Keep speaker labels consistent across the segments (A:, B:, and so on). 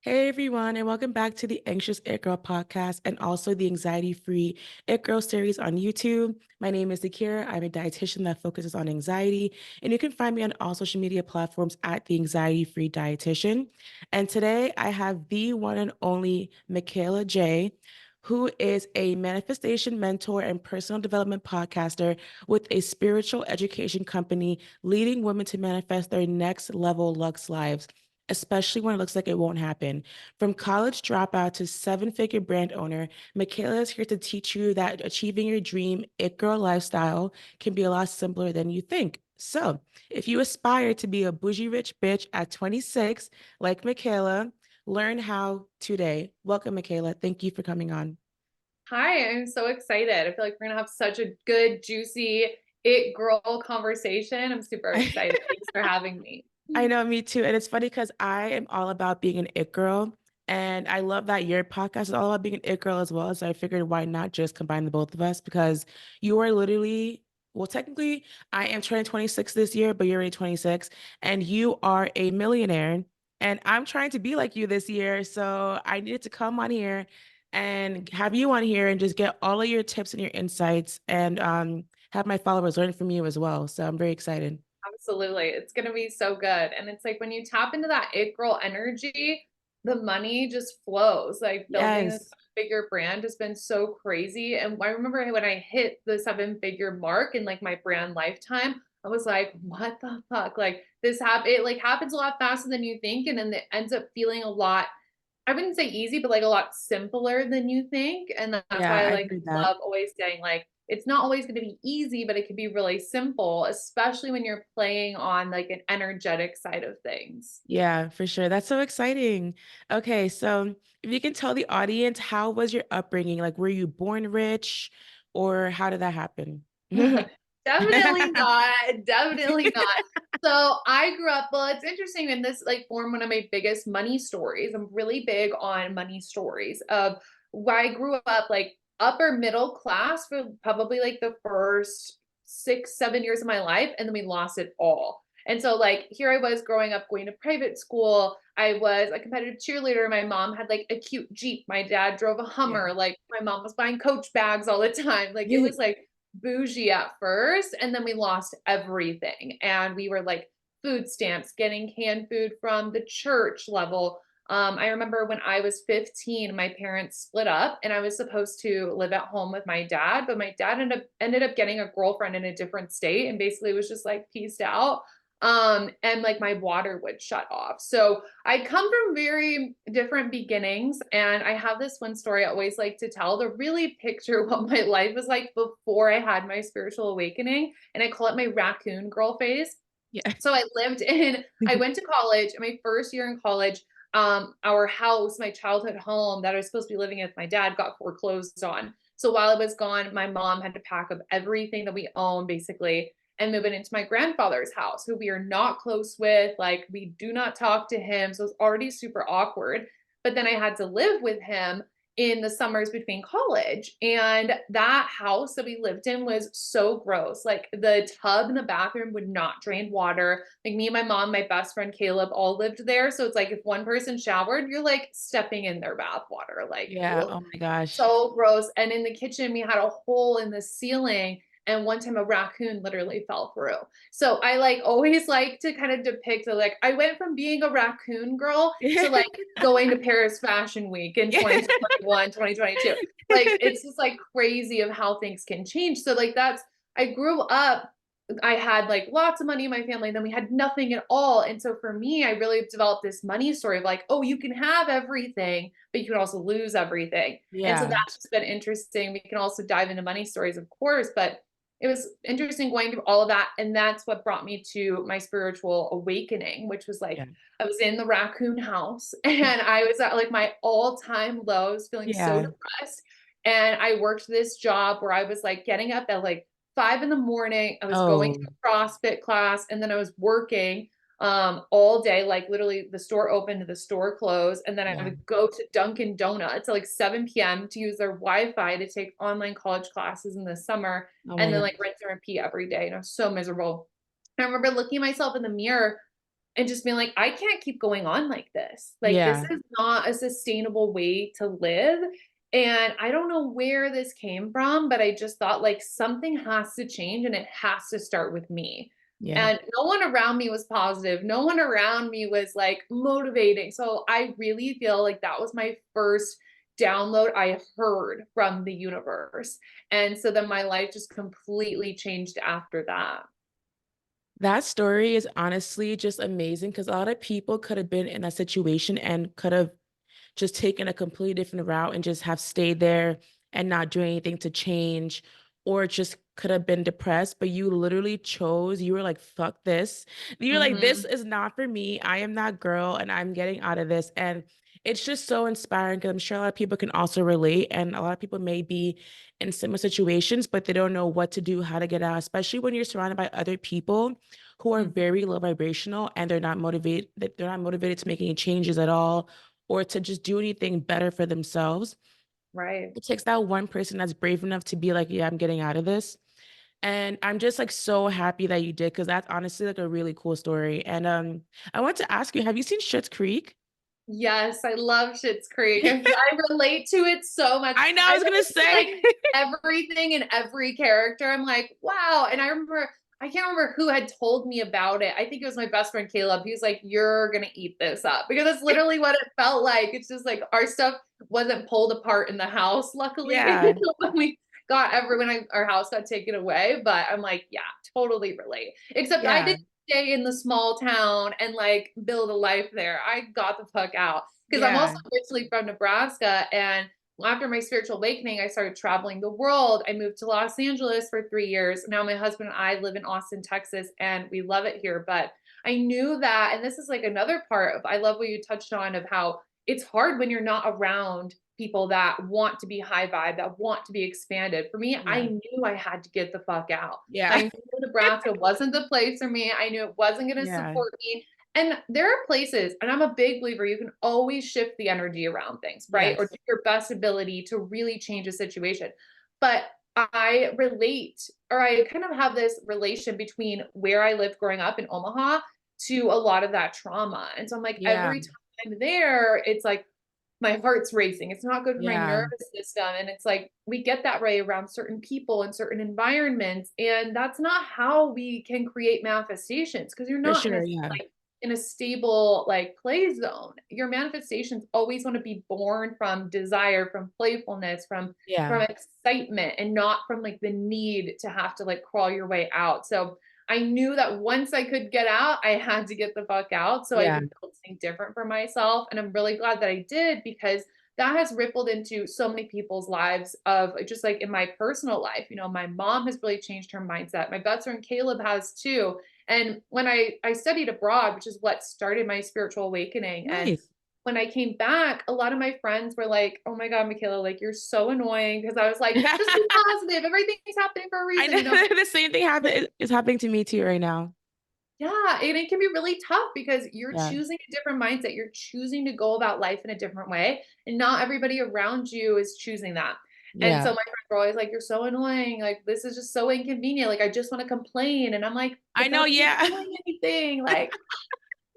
A: Hey everyone, and welcome back to the Anxious It Girl podcast and also the Anxiety Free It Girl series on YouTube. My name is Zakira. I'm a dietitian that focuses on anxiety, and you can find me on all social media platforms at the Anxiety Free Dietitian. And today I have the one and only Mikayla Jai, who is a manifestation mentor and personal development podcaster with a spiritual education company leading women to manifest their next level Lux lives, especially when it looks like it won't happen. From college dropout to seven-figure brand owner, Mikayla is here to teach you that achieving your dream it girl lifestyle can be a lot simpler than you think. So, if you aspire to be a bougie rich bitch at 26, like Mikayla, learn how today. Welcome, Mikayla. Thank you for coming on.
B: Hi, I'm so excited. I feel like we're gonna have such a good, juicy it girl conversation. I'm super excited. Thanks for having me.
A: I know, me too. And it's funny because I am all about being an it girl. And I love that your podcast is all about being an it girl as well. So I figured why not just combine the both of us because you are literally, well, technically, I am turning 26 this year, but you're already 26 and you are a millionaire. And I'm trying to be like you this year. So I needed to come on here and have you on here and just get all of your tips and your insights and have my followers learn from you as well. So I'm very excited.
B: Absolutely. It's gonna be so good. And it's like when you tap into that it girl energy, the money just flows. Like building this
A: Yes.
B: figure brand has been so crazy. And I remember when I hit the seven-figure mark in like my brand lifetime, I was like, what the fuck? Like it like happens a lot faster than you think. And then it ends up feeling a lot, I wouldn't say easy, but like a lot simpler than you think. And that's
A: Yeah,
B: why I
A: I
B: like
A: agree with that.
B: love always saying like it's not always going to be easy, but it can be really simple, especially when you're playing on like an energetic side of things.
A: Yeah, for sure. That's so exciting. Okay, so if you can tell the audience, how was your upbringing? Like, were you born rich or how did that happen?
B: Definitely not. Definitely not. So I grew up, well, it's interesting in this like form one of my biggest money stories. I'm really big on money stories of why I grew up like upper middle class for probably like the first 6, 7 years of my life, and then we lost it all. And so like here I was growing up going to private school. I was a competitive cheerleader. My mom had like a cute Jeep. My dad drove a
A: Yeah.
B: Hummer. Like my mom was buying Coach bags all the time. Like it was like bougie at first, and then we lost everything, and we were like food stamps, getting canned food from the church level. I remember when I was 15, my parents split up and I was supposed to live at home with my dad, but my dad ended up getting a girlfriend in a different state and basically was just like peaced out. And like my water would shut off. So I come from very different beginnings. And I have this one story I always like to tell to really picture what my life was like before I had my spiritual awakening. And I call it my raccoon girl phase.
A: Yeah.
B: So I went to college, my first year in college. Our house, my childhood home that I was supposed to be living in with my dad, got foreclosed on. So while I was gone, my mom had to pack up everything that we own basically and move it into my grandfather's house, who we are not close with. Like, we do not talk to him. So it's already super awkward. But then I had to live with him in the summers between college. And that house that we lived in was so gross. Like, the tub in the bathroom would not drain water. Like, me and my mom, my best friend Caleb all lived there. So it's like if one person showered, you're like stepping in their bath water. Like,
A: Yeah.
B: ugh,
A: Oh my gosh.
B: so gross. And in the kitchen, we had a hole in the ceiling. And one time a raccoon literally fell through. So I like always like to kind of depict like I went from being a raccoon girl to like going to Paris Fashion Week in 2021, 2022. Like it's just like crazy of how things can change. So like I grew up, I had like lots of money in my family, then we had nothing at all. And so for me, I really developed this money story of like, oh, you can have everything, but you can also lose everything. And so
A: Yeah.
B: that's just been interesting. We can also dive into money stories, of course, but it was interesting going through all of that. And that's what brought me to my spiritual awakening, which was like,
A: Yeah.
B: I was in the raccoon house and I was at like my all-time lows, feeling so
A: Yeah.
B: depressed. And I worked this job where I was like getting up at like 5 in the morning. I was going to
A: Oh,
B: a CrossFit class and then I was working all day, like literally the store opened, the store closed, and then I
A: yeah.
B: would go to Dunkin' Donuts at like 7 p.m. to use their Wi-Fi to take online college classes in the summer,
A: Oh
B: and
A: my
B: then like
A: gosh.
B: rinse and repeat every day. And I was so miserable. I remember looking at myself in the mirror and just being like, I can't keep going on like this. Like, this
A: Yeah.
B: is not a sustainable way to live. And I don't know where this came from, but I just thought like something has to change and it has to start with me.
A: Yeah.
B: And no one around me was positive. No one around me was like motivating. So I really feel like that was my first download I heard from the universe. And so then my life just completely changed after that.
A: That story is honestly just amazing because a lot of people could have been in that situation and could have just taken a completely different route and just have stayed there and not do anything to change, or just could have been depressed, but you literally chose, you were like, fuck this. You're like, this
B: Mhm.
A: is not for me. I am that girl and I'm getting out of this. And it's just so inspiring because I'm sure a lot of people can also relate. And a lot of people may be in similar situations, but they don't know what to do, how to get out, especially when you're surrounded by other people who are
B: Mhm.
A: very low vibrational and they're not motivated to make any changes at all or to just do anything better for themselves.
B: Right.
A: It takes that one person that's brave enough to be like, yeah, I'm getting out of this. And I'm just like so happy that you did because that's honestly like a really cool story. And I want to ask you, have you seen Schitt's Creek?
B: Yes, I love Schitt's Creek. I relate to it so much.
A: I know, I
B: I
A: was gonna
B: relate to, like,
A: say.
B: everything and every character. I'm like, "Wow," and I can't remember who had told me about it. I think it was my best friend Caleb. He was like, "You're gonna eat this up," because that's literally what it felt like. It's just like our stuff wasn't pulled apart in the house, luckily,
A: Yeah,
B: when we got our house got taken away, but I'm like, "Yeah, totally relate." Except I
A: yeah,
B: didn't stay in the small town and like build a life there. I got the fuck out because I'm also
A: yeah.
B: originally from Nebraska. And after my spiritual awakening, I started traveling the world. I moved to Los Angeles for 3 years. Now my husband and I live in Austin, Texas, and we love it here. But I knew that, and this is like another part of I love what you touched on of how it's hard when you're not around people that want to be high vibe, that want to be expanded. For me, I
A: Yeah,
B: knew I had to get the fuck out.
A: yeah,
B: I knew Nebraska wasn't the place for me. I knew it wasn't going to
A: yeah,
B: support me. And there are places, and I'm a big believer, you can always shift the energy around things, right? Or
A: yes,
B: do your best ability to really change a situation. But I relate, or I kind of have this relation between where I lived growing up in Omaha to a lot of that trauma. And so I'm like,
A: yeah,
B: every time I'm there, it's like, my heart's racing. It's not good for my
A: yeah,
B: nervous system. And it's like we get that way around certain people and certain environments. And that's not how we can create manifestations because you're
A: for
B: not
A: sure. Yeah,
B: like in a stable like play zone. Your manifestations always want to be born from desire, from playfulness,
A: yeah,
B: from excitement, and not from like the need to have to like crawl your way out. So I knew that once I could get out, I had to get the fuck out so I
A: yeah,
B: could build something different for myself. And I'm really glad that I did because that has rippled into so many people's lives of just like in my personal life. You know, my mom has really changed her mindset. My best friend Caleb has too. And when I studied abroad, which is what started my spiritual awakening, and
A: nice.
B: when I came back, a lot of my friends were like, "Oh my God, Mikayla, like you're so annoying." Because I was like, just be positive. Everything's happening for a
A: I
B: reason,
A: know
B: you know?
A: the same thing is happening to me too right now.
B: Yeah, and it can be really tough because you're
A: Yeah,
B: choosing a different mindset. You're choosing to go about life in a different way, and not everybody around you is choosing that. And
A: yeah.
B: so my friends were always like, "You're so annoying. Like this is just so inconvenient. Like I just want to complain." And I'm like,
A: I
B: "But
A: know.
B: that's not
A: Yeah,
B: doing anything." Like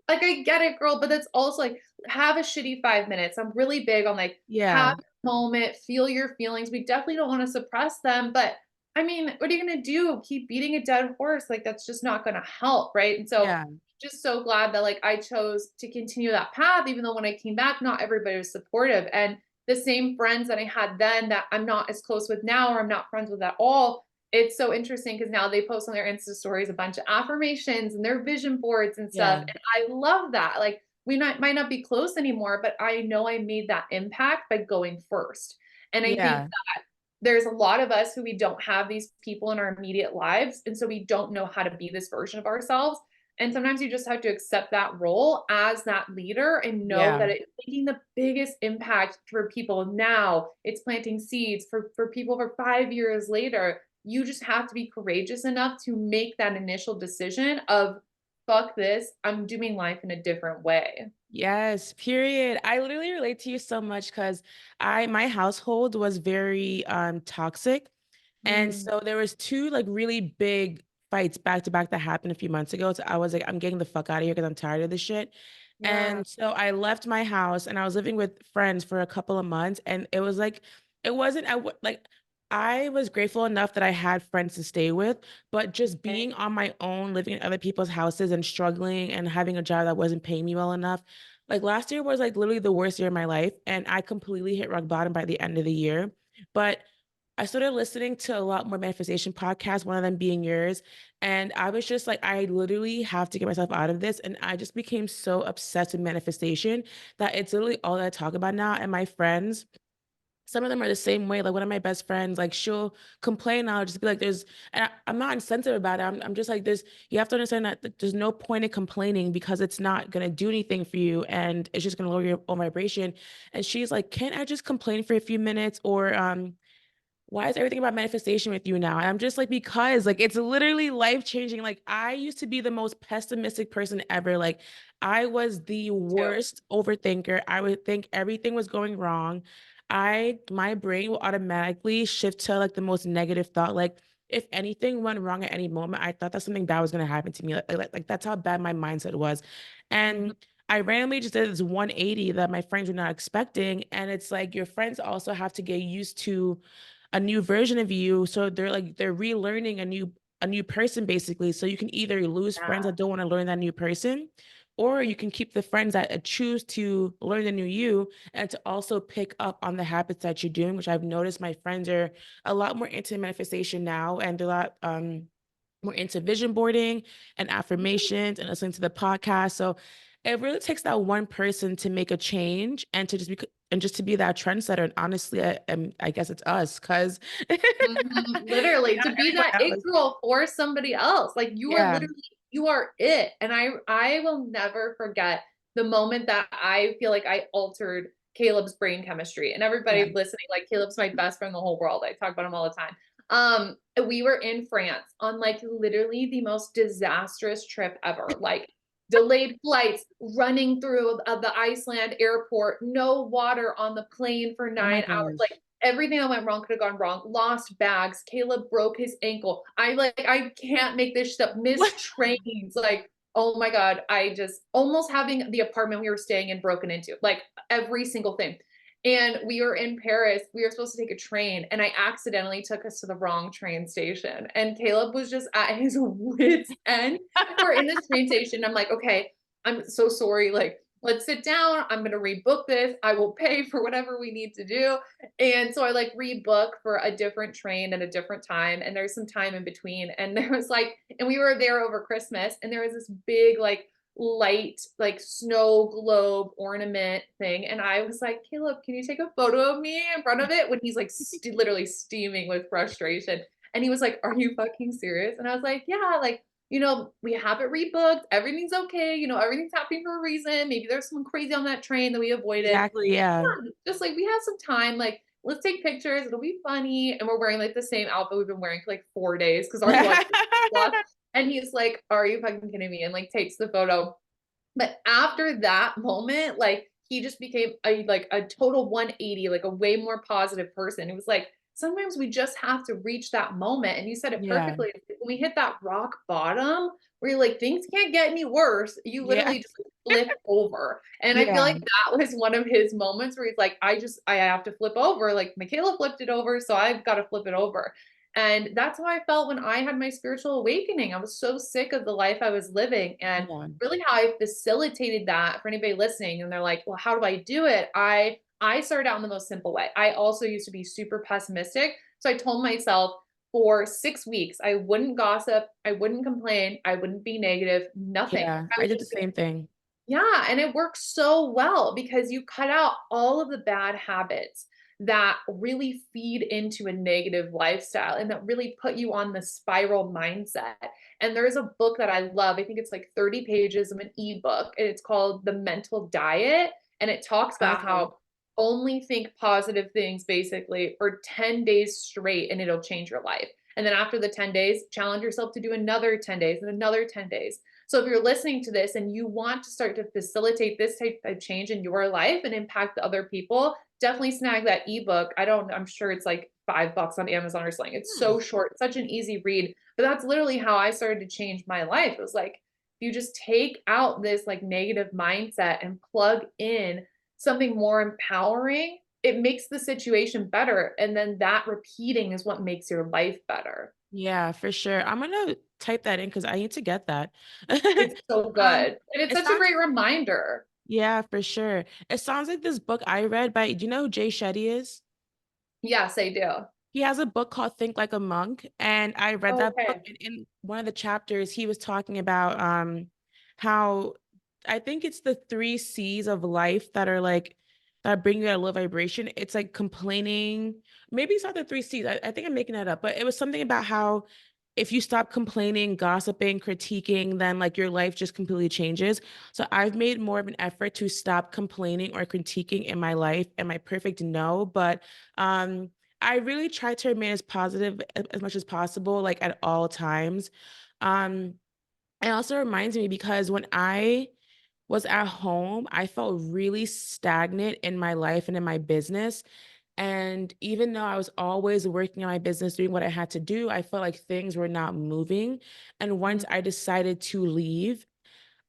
B: I get it, girl, but that's also like have a shitty 5 minutes. I'm really big on like
A: yeah,
B: have a moment, feel your feelings. We definitely don't want to suppress them, but I mean, what are you gonna do? Keep beating a dead horse? Like that's just not gonna help, right? And so
A: yeah,
B: just so glad that like I chose to continue that path, even though when I came back, not everybody was supportive. And the same friends that I had then that I'm not as close with now, or I'm not friends with at all, it's so interesting because now they post on their Insta stories a bunch of affirmations and their vision boards and stuff.
A: yeah,
B: And I love that. Like might not be close anymore, but I know I made that impact by going first. And I think
A: yeah,
B: that there's a lot of us who we don't have these people in our immediate lives. And so we don't know how to be this version of ourselves. And sometimes you just have to accept that role as that leader and know
A: yeah.
B: that it's making the biggest impact for people now. It's planting seeds for people for 5 years later. You just have to be courageous enough to make that initial decision of fuck this, I'm doing life in a different way.
A: Yes, period. I literally relate to you so much because my household was very toxic. And
B: Mm,
A: so there was two like really big fights back to back that happened a few months ago. So I was like, I'm getting the fuck out of here because I'm tired of this shit.
B: Yeah.
A: And so I left my house and I was living with friends for a couple of months. And it was like, it wasn't, like, I was grateful enough that I had friends to stay with, but just
B: Okay.
A: being on my own, living in other people's houses and struggling and having a job that wasn't paying me well enough. Like last year was like literally the worst year of my life. And I completely hit rock bottom by the end of the year. But I started listening to a lot more manifestation podcasts, one of them being yours. And I was just like, I literally have to get myself out of this. And I just became so obsessed with manifestation that it's literally all that I talk about now. And my friends, some of them are the same way. Like one of my best friends, like she'll complain. I'll just be like, and I'm not insensitive about it. I'm just like, you have to understand that there's no point in complaining because it's not going to do anything for you. And it's just going to lower your own vibration. And she's like, can't I just complain for a few minutes? Or, why is everything about manifestation with you now? And I'm just like, because like it's literally life changing. Like I used to be the most pessimistic person ever. Like I was the
B: Too.
A: worst overthinker. I would think everything was going wrong. My brain will automatically shift to like the most negative thought. Like if anything went wrong at any moment, I thought that something bad was going to happen to me. Like that's how bad my mindset was.
B: Mhm.
A: And I randomly just did this 180 that my friends were not expecting. And it's like your friends also have to get used to a new version of you. So they're relearning a new person basically. So you can either lose friends
B: Yeah.
A: that don't want to learn that new person, or you can keep the friends that choose to learn the new you and to also pick up on the habits that you're doing, which I've noticed my friends are a lot more into manifestation now and they're a lot more into vision boarding and affirmations and listening to the podcast. So it really takes that one person to make a change and to just to be that trendsetter. And honestly, I guess it's us because
B: Mhm. Literally, to be
A: everyone
B: that it
A: else.
B: girl for somebody else. Like you are
A: Yeah.
B: literally, you are it. And I will never forget the moment that I feel like I altered Caleb's brain chemistry. And
A: Yeah.
B: everybody listening, like Caleb's my best friend in the whole world. I talk about him all the time. We were in France on like literally the most disastrous trip ever. Like delayed flights, running through the Iceland airport, no water on the plane for
A: Oh my
B: 9 hours. Like
A: gosh.
B: everything that went wrong could have gone wrong. Lost bags. Caleb broke his ankle. I can't make this stuff.
A: What?
B: Missed trains. Like, oh my God. I just almost having the apartment we were staying in broken into, like every single thing. And we were in Paris. We were supposed to take a train, and I accidentally took us to the wrong train station. And Caleb was just at his wits' end. We're in this train station. I'm like, okay, I'm so sorry. Like, let's sit down. I'm going to rebook this. I will pay for whatever we need to do. And so I like rebook for a different train at a different time. And there's some time in between. And there was like, and we were there over Christmas, and there was this big, like, light, like snow globe ornament thing. And I was like, Caleb, can you take a photo of me in front of it? When he's like literally steaming with frustration. And he was like, are you fucking serious? And I was like, yeah, like, we have it rebooked. Everything's okay. Everything's happening for a reason. Maybe there's someone crazy on that train that we avoided.
A: Exactly. Yeah.
B: Just like we have some time, like let's take pictures. It'll be funny. And we're wearing like the same outfit we've been wearing for like 4 days because our luggage is lost. And he's like, are you fucking kidding me? And like takes the photo. But after that moment, like he just became a total 180, like a way more positive person. It was like sometimes we just have to reach that moment. And you said it
A: Yeah.
B: perfectly. When we hit that rock bottom where you're like, things can't get any worse, you
A: Yeah.
B: literally just flip over. And I feel
A: Yeah.
B: like that was one of his moments where he's like, I have to flip over. Like Mikayla flipped it over, so I've got to flip it over. And that's how I felt when I had my spiritual awakening. I was so sick of the life I was living. And
A: Yeah.
B: really how I facilitated that for anybody listening and they're like, well, how do I do it? I started out in the most simple way. I also used to be super pessimistic. So I told myself for 6 weeks, I wouldn't gossip, I wouldn't complain, I wouldn't be negative, nothing.
A: Yeah.
B: I
A: I
B: was
A: did the
B: just gonna
A: same thing.
B: yeah, and it works so well because you cut out all of the bad habits that really feed into a negative lifestyle and that really put you on the spiral mindset. And there's a book that I love. I think it's like 30 pages of an ebook, and it's called The Mental Diet. And it talks about
A: Okay.
B: how only think positive things basically for 10 days straight and it'll change your life. And then after the 10 days, challenge yourself to do another 10 days and another 10 days. So if you're listening to this and you want to start to facilitate this type of change in your life and impact the other people, definitely snag that ebook. I'm sure it's like $5 on Amazon or something. It's
A: Hmm.
B: so short, such an easy read. But that's literally how I started to change my life. It was like, you just take out this like negative mindset and plug in something more empowering, it makes the situation better. And then that repeating is what makes your life better.
A: Yeah, for sure. I'm gonna type that in because I need to get that.
B: It's so
A: um,
B: good. And it's
A: it
B: such a
A: sounds
B: great reminder.
A: yeah, for sure. It sounds like this book I read by, do you know who Jay Shetty is?
B: Yes, I do.
A: He has a book called Think Like a Monk, and I read that book.
B: Okay.
A: And in one of the chapters, he was talking about how I think it's the three C's of life that are like that bring you at a low vibration. It's like complaining. Maybe it's not the three C's. I think I'm making that up, but it was something about how if you stop complaining, gossiping, critiquing, then like your life just completely changes. So I've made more of an effort to stop complaining or critiquing in my life. Am I perfect? No, but I really try to remain as positive as much as possible, like at all times. Um, it also reminds me because when I was at home, I felt really stagnant in my life and in my business. And even though I was always working on my business, doing what I had to do, I felt like things were not moving. And once
B: Mhm.
A: I decided to leave,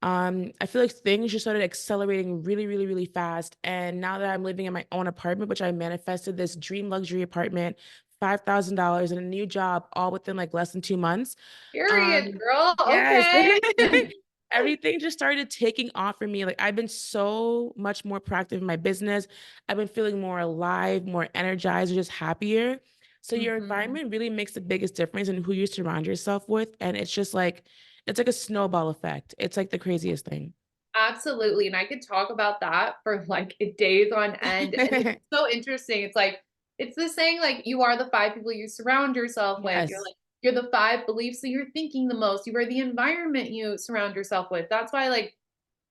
A: I feel like things just started accelerating really, really, really fast. And now that I'm living in my own apartment, which I manifested this dream luxury apartment, $5,000 and a new job all within like less than 2 months.
B: Period,
A: Um,
B: girl.
A: yes.
B: Okay.
A: Everything just started taking off for me. Like I've been so much more proactive in my business. I've been feeling more alive, more energized, just happier. So your
B: Mhm.
A: environment really makes the biggest difference in who you surround yourself with. And it's like a snowball effect. It's like the craziest thing.
B: Absolutely. And I could talk about that for like days on end. And it's so interesting. It's like, it's the saying, like, you are the five people you surround yourself with. You're
A: Yes.
B: like, you're the five beliefs that you're thinking the most. You are the environment you surround yourself with. That's why, like,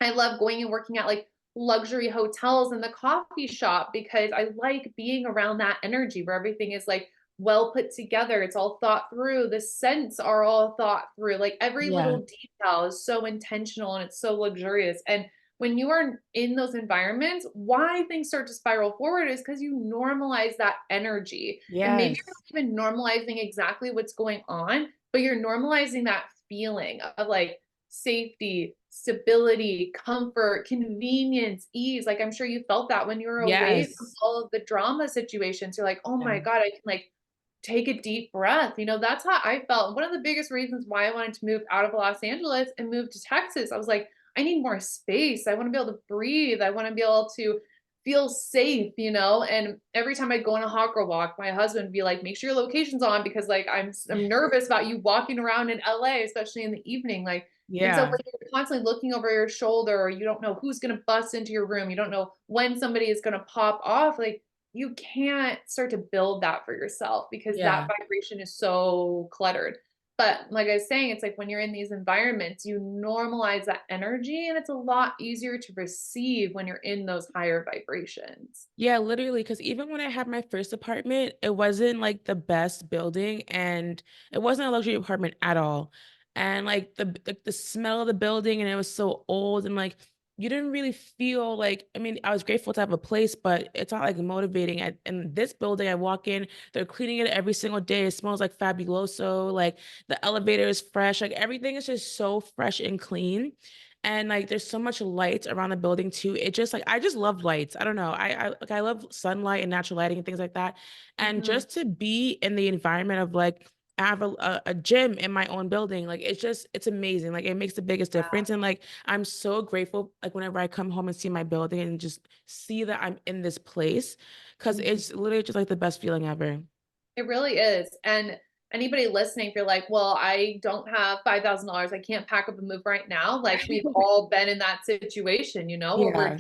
B: I love going and working at like luxury hotels and the coffee shop because I like being around that energy where everything is like well put together. It's all thought through. The scents are all thought through. Like every
A: Yeah.
B: little detail is so intentional and it's so luxurious. And when you are in those environments, why things start to spiral forward is because you normalize that energy. And maybe
A: Yes.
B: you're not even normalizing exactly what's going on, but you're normalizing that feeling of like, safety, stability, comfort, convenience, ease. Like I'm sure you felt that when you were away from
A: Yes.
B: all of the drama situations. You're like, oh
A: Yeah.
B: my God, I can like take a deep breath. That's how I felt. One of the biggest reasons why I wanted to move out of Los Angeles and move to Texas, I was like, I need more space. I want to be able to breathe. I want to be able to feel safe. And every time I go on a hot girl walk, my husband would be like, make sure your location's on because like I'm nervous about you walking around in LA, especially in the evening. Like, and so when
A: Yeah.
B: you're constantly looking over your shoulder, or you don't know who's gonna bust into your room, you don't know when somebody is gonna pop off, like you can't start to build that for yourself because that
A: Yeah.
B: vibration is so cluttered. But like I was saying, it's like when you're in these environments, you normalize that energy and it's a lot easier to receive when you're in those higher vibrations.
A: Yeah, literally, because even when I had my first apartment, it wasn't like the best building and it wasn't a luxury apartment at all. And like the smell of the building and it was so old and like you didn't really feel like I mean, I was grateful to have a place, but it's not like motivating. In this building, I walk in, they're cleaning it every single day. It smells like fabuloso, like the elevator is fresh, like everything is just so fresh and clean. And like there's so much light around the building too. It just like I just love lights. I don't know. I love sunlight and natural lighting and things like that. And
B: Mhm.
A: just to be in the environment of like I have a gym in my own building. Like it's amazing. Like it makes the biggest difference. And like I'm so grateful like whenever I come home and see my building and just see that I'm in this place. Cause
B: Mhm.
A: it's literally just like the best feeling ever.
B: It really is. And anybody listening, if you're like, well, I don't have $5,000, I can't pack up and move right now. Like we've all been in that situation, where we're
A: Yeah.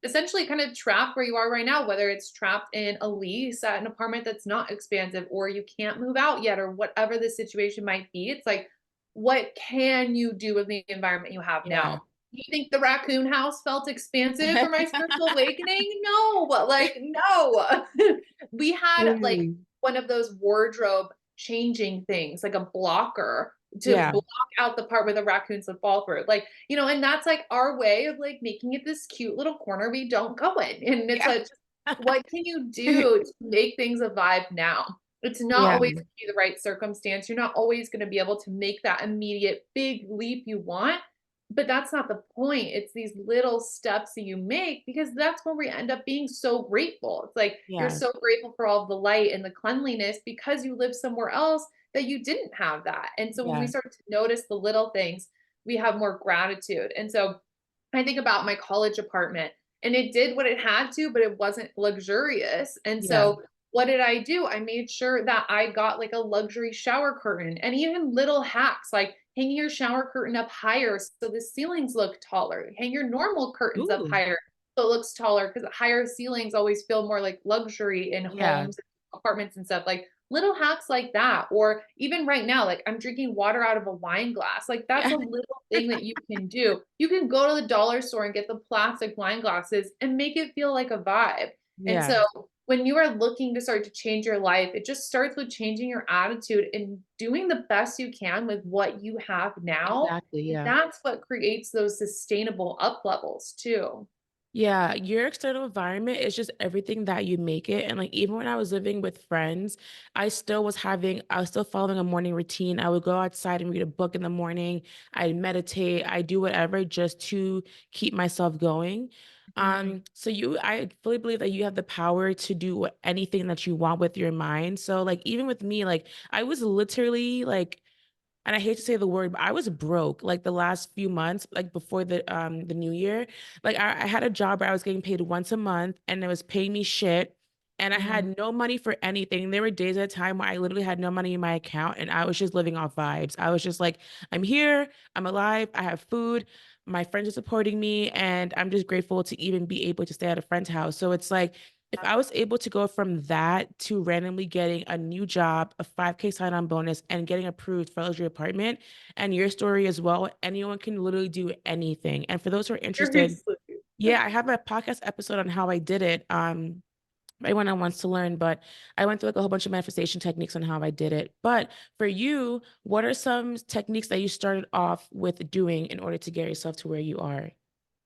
B: essentially kind of trapped where you are right now, whether it's trapped in a lease at an apartment that's not expansive or you can't move out yet or whatever the situation might be. It's like, what can you do with the environment you have
A: Yeah.
B: now? You think the raccoon house felt expansive for my spiritual awakening? No, like, no. We had like
A: Literally.
B: one of those wardrobe changing things, like a blocker to
A: Yeah.
B: block out the part where the raccoons would fall through. Like, and that's like our way of like making it this cute little corner we don't go in. And it's
A: Yeah.
B: like What can you do to make things a vibe now? It's not
A: Yeah,
B: always gonna be the right circumstance. You're not always gonna be able to make that immediate big leap you want, but that's not the point. It's these little steps that you make because that's when we end up being so grateful. It's like you're
A: yeah,
B: so grateful for all the light and the cleanliness because you live somewhere else that you didn't have that. And so when we
A: yeah,
B: start to notice the little things, we have more gratitude. And so I think about my college apartment and it did what it had to, but it wasn't luxurious. And
A: yeah,
B: so what did I do? I made sure that I got like a luxury shower curtain and even little hacks like hanging your shower curtain up higher so the ceilings look taller. Hang your normal curtains up
A: ooh,
B: higher so it looks taller because higher ceilings always feel more like luxury in
A: yeah,
B: homes, apartments and stuff. Like little hacks like that. Or even right now, like I'm drinking water out of a wine glass. Like that's
A: yeah,
B: a little thing that you can do. You can go to the dollar store and get the plastic wine glasses and make it feel like a vibe. And
A: yeah,
B: so when you are looking to start to change your life, it just starts with changing your attitude and doing the best you can with what you have now.
A: exactly,
B: And
A: yeah.
B: that's what creates those sustainable up levels too.
A: Yeah, your external environment is just everything that you make it. And like even when I was living with friends, I was still following a morning routine. I would go outside and read a book in the morning. I'd meditate, I do whatever just to keep myself going.
B: Mhm.
A: I fully believe that you have the power to do anything that you want with your mind. So like even with me, like I was literally like and I hate to say the word, but I was broke like the last few months, like before the new year. Like I had a job where I was getting paid once a month and it was paying me shit. And I
B: Mhm.
A: had no money for anything. There were days at a time where I literally had no money in my account and I was just living off vibes. I was just like, I'm here, I'm alive, I have food, my friends are supporting me, and I'm just grateful to even be able to stay at a friend's house. So it's like if I was able to go from that to randomly getting a new job, a 5K sign-on bonus, and getting approved for a luxury apartment, and your story as well, anyone can literally do anything. And for those who are interested,
B: Seriously.
A: yeah, I have a podcast episode on how I did it. Anyone that wants to learn, but I went through like a whole bunch of manifestation techniques on how I did it. But for you, what are some techniques that you started off with doing in order to get yourself to where you are?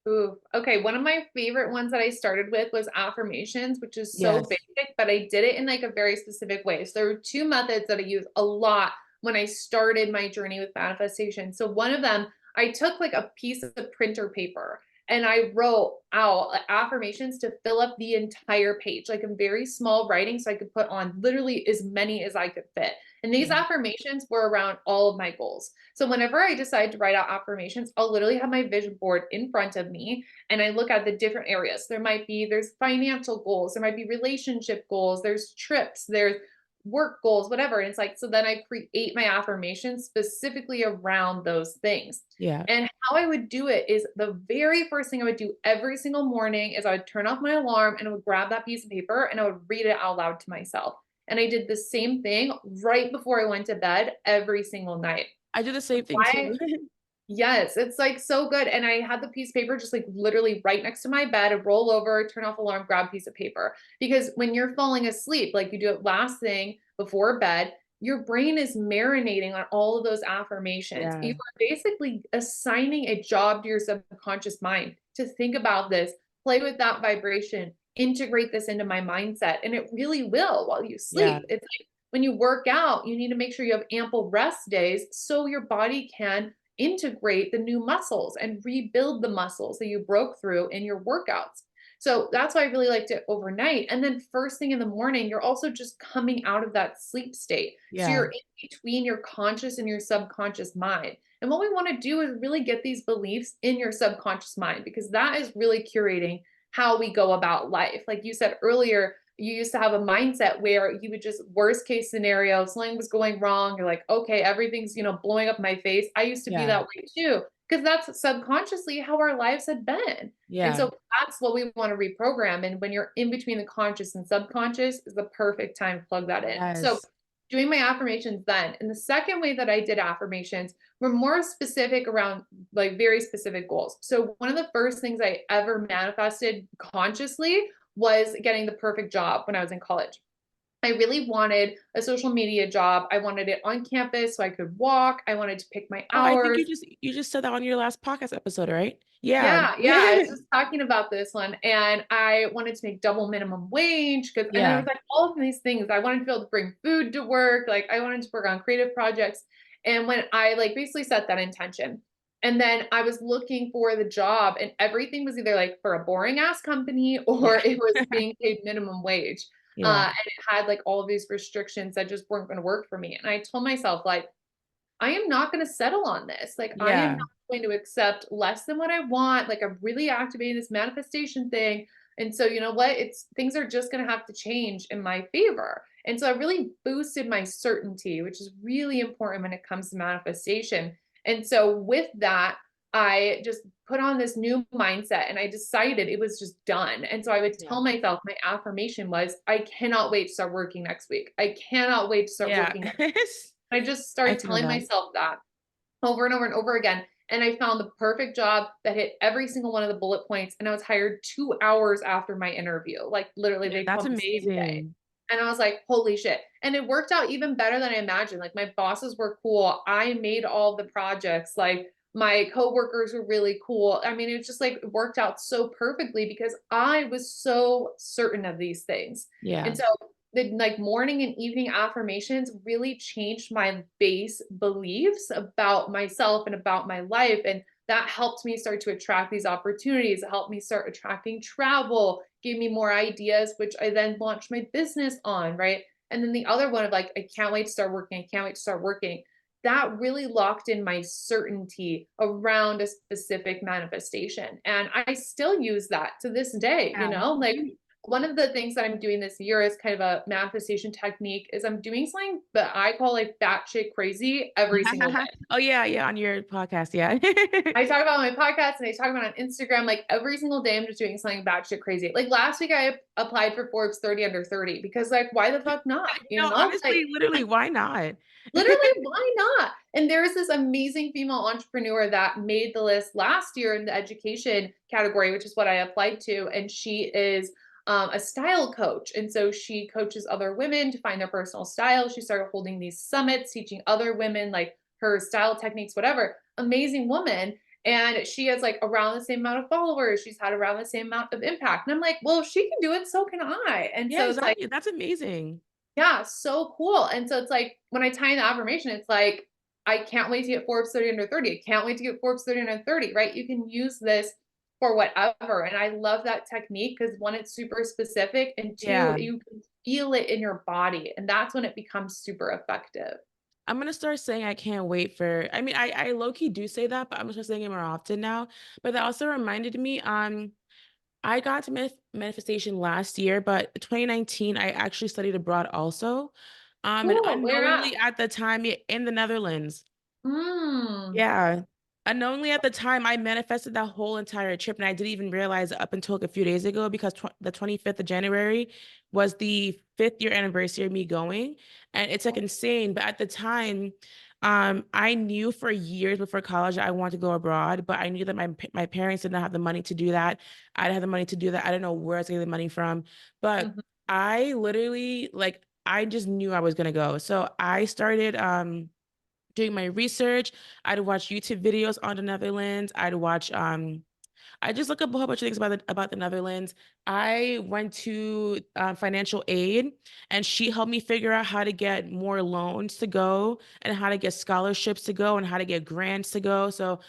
B: Ooh, okay. One of my favorite ones that I started with was affirmations, which is so
A: Yes.
B: basic, but I did it in like a very specific way. So there were two methods that I use a lot when I started my journey with manifestation. So one of them, I took like a piece of printer paper and I wrote out affirmations to fill up the entire page, like in very small writing, so I could put on literally as many as I could fit. And these
A: Yeah.
B: affirmations were around all of my goals. So whenever I decide to write out affirmations, I'll literally have my vision board in front of me and I look at the different areas. There's financial goals, there might be relationship goals, there's trips, there's work goals, whatever. And it's like, so then I create my affirmations specifically around those things.
A: Yeah.
B: And how I would do it is the very first thing I would do every single morning is I would turn off my alarm and I would grab that piece of paper and I would read it out loud to myself. And I did the same thing right before I went to bed every single night.
A: I do the same thing
B: Why?
A: too.
B: Yes, it's like so good. And I had the piece of paper just like literally right next to my bed, and roll over, turn off alarm, grab a piece of paper. Because when you're falling asleep, like you do it last thing before bed, your brain is marinating on all of those affirmations. You
A: Yeah.
B: are basically assigning a job to your subconscious mind to think about this, play with that vibration, integrate this into my mindset. And it really will while you
A: Yeah.
B: sleep. It's like when you work out, you need to make sure you have ample rest days so your body can integrate the new muscles and rebuild the muscles that you broke through in your workouts. So that's why I really liked it overnight. And then first thing in the morning, you're also just coming out of that sleep state. So
A: Yeah.
B: you're in between your conscious and your subconscious mind. And what we want to do is really get these beliefs in your subconscious mind because that is really curating how we go about life. Like you said earlier, you used to have a mindset where you would just worst case scenario, something was going wrong. You're like, okay, everything's, blowing up my face. I used to be
A: Yeah.
B: that way too, because that's subconsciously how our lives had been. And
A: Yeah.
B: so that's what we want to reprogram. And when you're in between the conscious and subconscious is the perfect time to plug that in. So
A: Yes.
B: doing my affirmations then. And the second way that I did affirmations were more specific around like very specific goals. So one of the first things I ever manifested consciously was getting the perfect job when I was in college. I really wanted a social media job. I wanted it on campus so I could walk. I wanted to pick my
A: Oh, I think
B: hours.
A: you just said that on your last podcast episode, right? Yeah.
B: Yeah, yeah, I was just talking about this one, and I wanted to make double minimum wage because, and then there
A: Yeah.
B: was like all of these things. I wanted to be able to bring food to work, like I wanted to work on creative projects. And when I like basically set that intention, and then I was looking for the job, and everything was either like for a boring ass company or
A: Yeah.
B: it was being paid minimum wage.
A: Yeah.
B: And it had like all of these restrictions that just weren't going to work for me. And I told myself, like, I am not going to settle on this. Like, I am
A: Yeah.
B: not going to accept less than what I want. Like, I'm really activating this manifestation thing. And so, you know what? It's things are just going to have to change in my favor. And so I really boosted my certainty, which is really important when it comes to manifestation. And so with that, I just put on this new mindset and I decided it was just done. And so I would
A: Yeah.
B: tell myself, my affirmation was, I cannot wait to start working next week. I cannot wait to start
A: Yeah.
B: working. I just
A: I
B: started
A: feel
B: telling
A: that.
B: myself that over and over and over again. And I found the perfect job that hit every single one of the bullet points. And I was hired 2 hours after my interview. Like literally,
A: Yeah,
B: they
A: that's
B: told me the same day.
A: amazing.
B: And I was like, holy shit. And it worked out even better than I imagined. Like my bosses were cool. I made all the projects. Like my coworkers were really cool. I mean, it just like it worked out so perfectly because I was so certain of these things.
A: Yeah.
B: And so the like morning and evening affirmations really changed my base beliefs about myself and about my life. And that helped me start to attract these opportunities. It helped me start attracting travel, gave me more ideas, which I then launched my business on, right? And then the other one of like, I can't wait to start working. I can't wait to start working. That really locked in my certainty around a specific manifestation. And I still use that to this day, you
A: Yeah.
B: know, like one of the things that I'm doing this year is kind of a manifestation technique is I'm doing something that I call like batshit crazy every single day.
A: Oh, yeah, yeah, on your podcast, yeah.
B: I talk about on my podcast and I talk about on Instagram, like every single day I'm just doing something batshit crazy. Like last week I applied for Forbes 30 under 30 because like why the fuck not? You
A: No,
B: know,
A: honestly,
B: like
A: literally, why not?
B: literally why not? And there's this amazing female entrepreneur that made the list last year in the education category, which is what I applied to. And she is a style coach. And so she coaches other women to find their personal style. She started holding these summits, teaching other women like her style techniques, whatever. Amazing woman. And she has like around the same amount of followers. She's had around the same amount of impact. And I'm like, well, if she can do it, so can I. And
A: Yeah,
B: so it's like,
A: exactly, that's amazing.
B: yeah, so cool. And so it's like when I tie in the affirmation, it's like, I can't wait to get Forbes 30 under 30. I can't wait to get Forbes 30 under 30, right? You can use this for whatever. And I love that technique because one, it's super specific, and two,
A: Yeah.
B: you can feel it in your body. And that's when it becomes super effective.
A: I'm gonna start saying I can't wait for I mean, I low-key do say that, but I'm gonna start saying it more often now. But that also reminded me, I got to manifestation last year, but 2019, I actually studied abroad also. And
B: Cool. Where at?
A: unknowingly at the time, in the Netherlands.
B: Mm.
A: Yeah. Unknowingly at the time, I manifested that whole entire trip, and I didn't even realize it up until like a few days ago because the 25th of January was the 5th year anniversary of me going, and it's like insane. But at the time, I knew for years before college that I wanted to go abroad, but I knew that my parents did not have the money to do that. I didn't have the money to do that. I didn't know where I was getting the money from, but
B: Mhm.
A: I literally like I just knew I was gonna go. So I started doing my research. I'd watch YouTube videos on the Netherlands. I just look up a whole bunch of things about the Netherlands. I went to financial aid, and she helped me figure out how to get more loans to go, and how to get scholarships to go, and how to get grants to go. So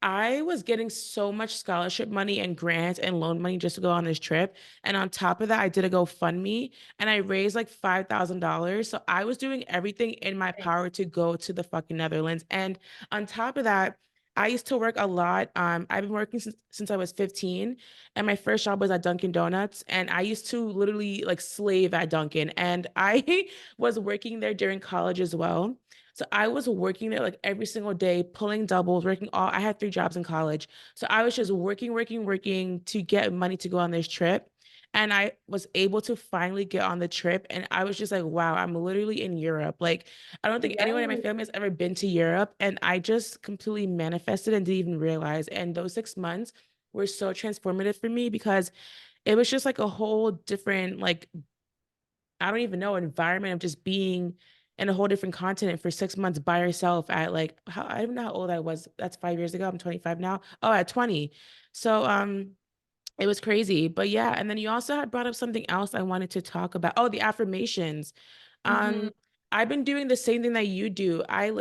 A: I was getting so much scholarship money and grants and loan money just to go on this trip. And on top of that, I did a GoFundMe, and I raised like $5,000. So I was doing everything in my power to go to the fucking Netherlands. And on top of that, I used to work a lot. I've been working since I was 15, and my first job was at Dunkin' Donuts. And I used to literally like slave at Dunkin', and I was working there during college as well. So I was working there like every single day, pulling doubles, working all. I had 3 jobs in college, so I was just working, working, working to get money to go on this trip. And I was able to finally get on the trip, and I was just like, wow, I'm literally in Europe. Like, I don't think anyone in my
B: Yes.
A: family has ever been to Europe, and I just completely manifested and didn't even realize. And those 6 months were so transformative for me because it was just like a whole different, like, I don't even know, environment of just being in a whole different continent for 6 months by yourself at like how I don't know how old I was. That's 5 years ago. I'm 25 now. Oh, at 20. So, it was crazy. But yeah, and then you also had brought up something else I wanted to talk about. Oh, the affirmations.
B: Mhm.
A: Um, I've been doing the same thing that you do. I